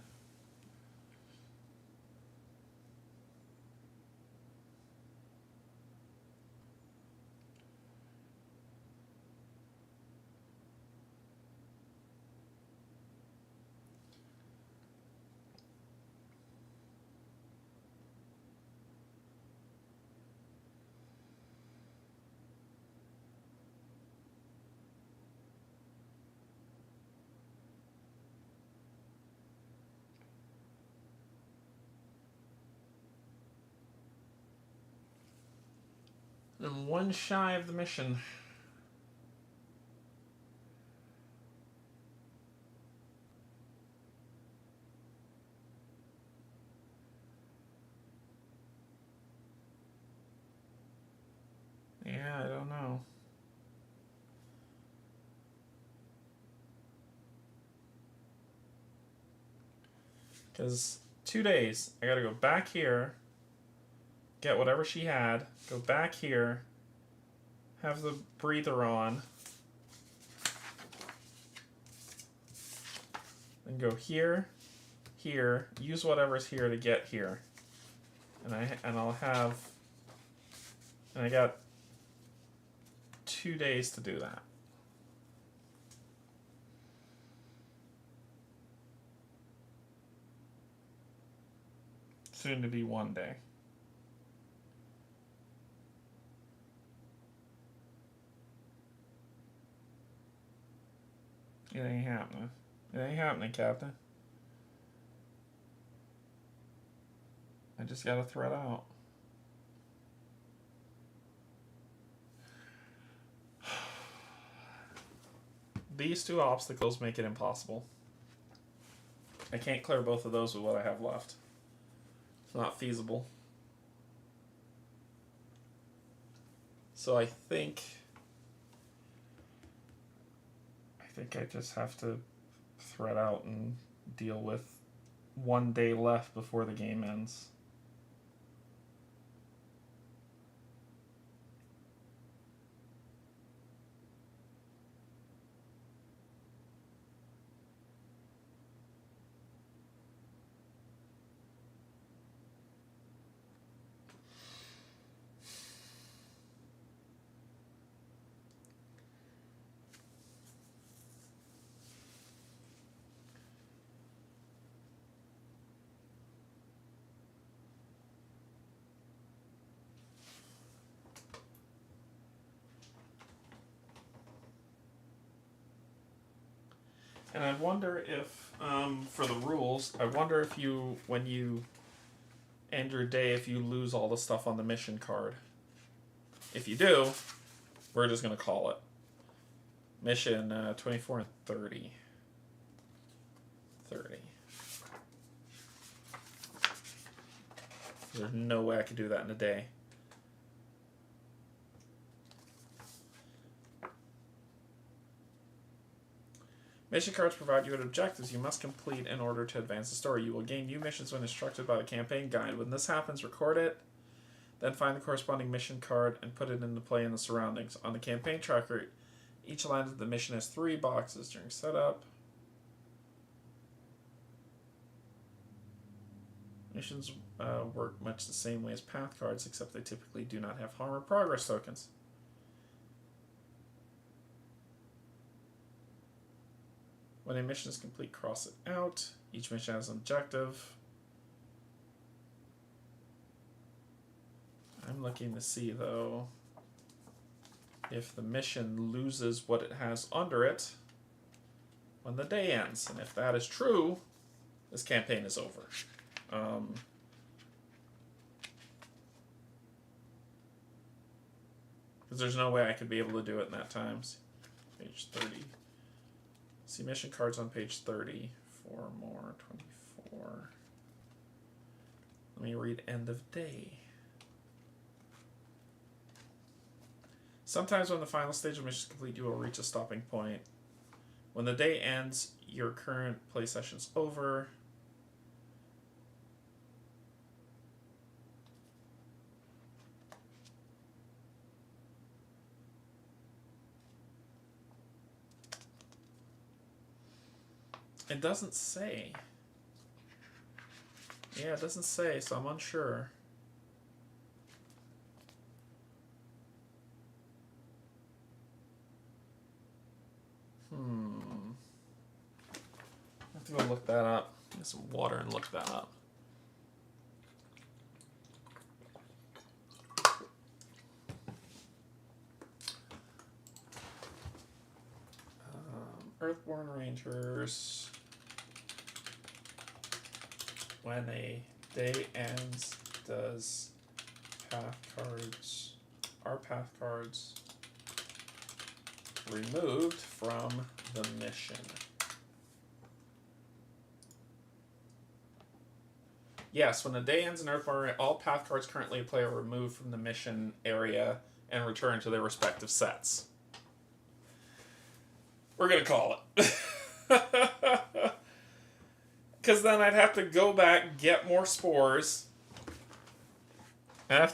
I'm 1 shy of the mission. Yeah, I don't know. Because 2 days, I gotta go back here, get whatever she had, go back here, have the breather on, and go here, here, use whatever's here to get here, and I got 2 days to do that. Soon to be 1 day. It ain't happening. It ain't happening, Captain. I just gotta thread out. These 2 obstacles make it impossible. I can't clear both of those with what I have left. It's not feasible. So I think I just have to thread out and deal with 1 day left before the game ends. And I wonder if, for the rules, I wonder if you, when you end your day, if you lose all the stuff on the mission card. If you do, we're just going to call it. Mission 24 and 30. 30. There's no way I could do that in a day. Mission cards provide you with objectives you must complete in order to advance the story. You will gain new missions when instructed by the campaign guide. When this happens, record it, then find the corresponding mission card and put it into play in the surroundings. On the campaign tracker, each line of the mission has 3 boxes during setup. Missions work much the same way as path cards, except they typically do not have harm or progress tokens. When a mission is complete, cross it out. Each mission has an objective. I'm looking to see, though, if the mission loses what it has under it when the day ends. And if that is true, this campaign is over. Because there's no way I could be able to do it in that time. Page 30. See mission cards on page 30. 4 more. 24. Let me read end of day. Sometimes when the final stage of mission is complete, you will reach a stopping point. When the day ends, your current play session is over. It doesn't say. Yeah, it doesn't say, so I'm unsure. I have to go look that up. Get some water and look that up. Earthborne Rangers. When a day ends, are path cards removed from the mission? Yes, when the day ends in Earthborne, all path cards currently in play are removed from the mission area and returned to their respective sets. We're going to call it. Because then I'd have to go back, get more spores. Come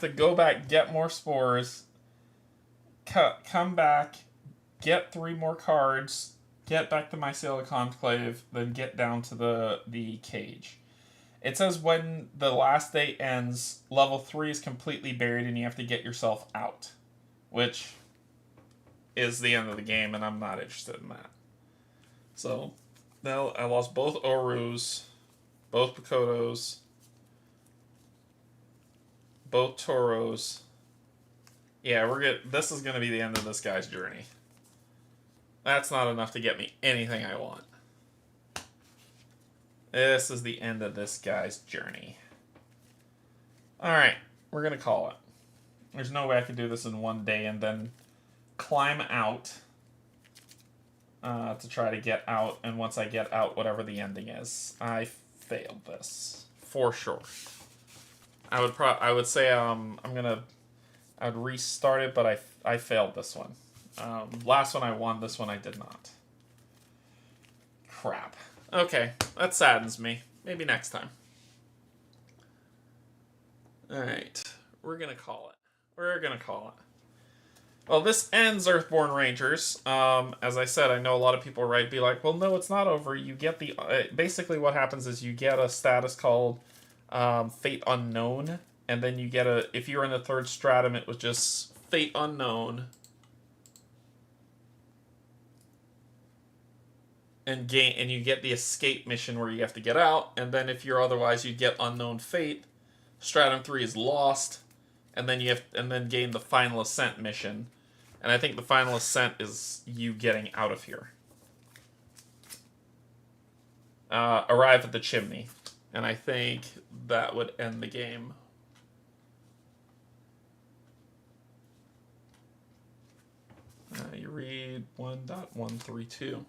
back, get 3 more cards, get back to Mycelial Conclave, then get down to the cage. It says when the last day ends, level 3 is completely buried and you have to get yourself out. Which is the end of the game, and I'm not interested in that. So, now I lost both Orus, both Picotos, both Toros. Yeah, this is going to be the end of this guy's journey. That's not enough to get me anything I want. This is the end of this guy's journey. Alright, we're going to call it. There's no way I could do this in one day and then climb out to try to get out, and once I get out, whatever the ending is. I failed this for sure. I would say I'd restart it, but I failed this one. Last one I won, this one I did not. Crap. Okay, that saddens me. Maybe next time. Alright, we're gonna call it. Well, this ends Earthborne Rangers. As I said, I know a lot of people be like, well, no, it's not over. You get the... basically what happens is you get a status called Fate Unknown, and then you get if you're in the 3rd stratum, it was just Fate Unknown. And you get the escape mission where you have to get out, and then if you're otherwise, you get Unknown Fate. Stratum 3 is Lost, and then then gain the Final Ascent mission. And I think the Final Ascent is you getting out of here. arrive at the chimney. And I think that would end the game. You read 1.132.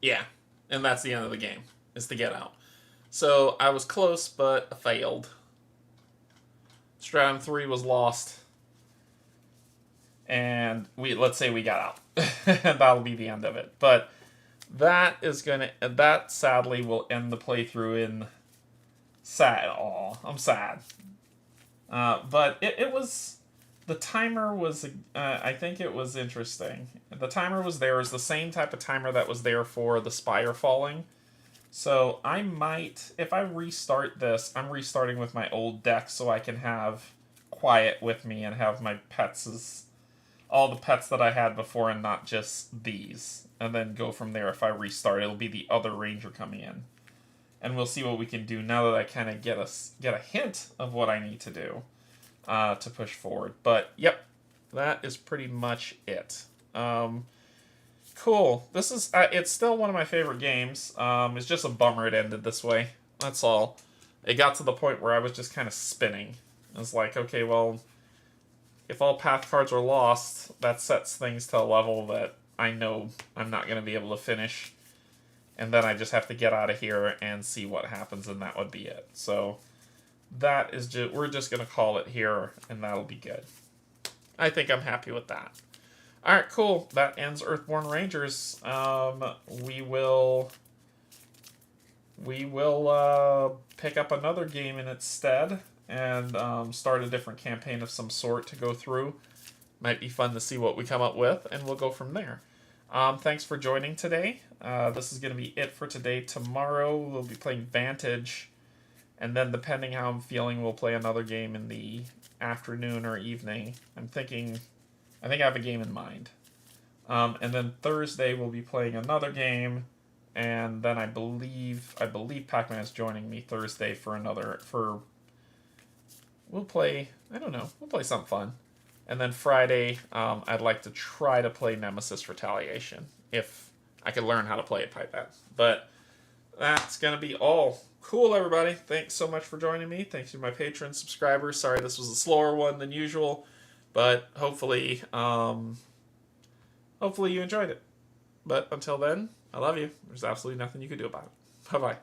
Yeah, and that's the end of the game, is to get out. So I was close, but I failed. Stratum 3 was lost. And let's say we got out. And that'll be the end of it. But that sadly will end the playthrough in sad. Aw, I'm sad. But it was, the timer was, I think it was interesting. The timer was there. It was the same type of timer that was there for the spire falling. So I might, if I restart this, I'm restarting with my old deck so I can have quiet with me and have my pets all the pets that I had before and not just these. And then go from there. If I restart, it'll be the other ranger coming in. And we'll see what we can do now that I kind of get a hint of what I need to do to push forward. But, yep, that is pretty much it. Cool. This is, it's still one of my favorite games. It's just a bummer it ended this way. That's all. It got to the point where I was just kind of spinning. I was like, okay, well, if all path cards are lost, that sets things to a level that I know I'm not going to be able to finish. And then I just have to get out of here and see what happens, and that would be it. So that is just, we're just going to call it here, and that'll be good. I think I'm happy with that. Alright, cool. That ends Earthborne Rangers. We will pick up another game in its stead and start a different campaign of some sort to go through. Might be fun to see what we come up with, and we'll go from there. Thanks for joining today. This is going to be it for today. Tomorrow we'll be playing Vantage, and then depending how I'm feeling, we'll play another game in the afternoon or evening. I think I have a game in mind. And then Thursday we'll be playing another game, and then I believe Pac-Man is joining me Thursday we'll play, I don't know, we'll play something fun. And then Friday, I'd like to try to play Nemesis Retaliation, if I could learn how to play it like that. But that's going to be all. Cool, everybody. Thanks so much for joining me. Thanks to my patrons, subscribers. Sorry this was a slower one than usual, but hopefully you enjoyed it. But until then, I love you. There's absolutely nothing you can do about it. Bye-bye.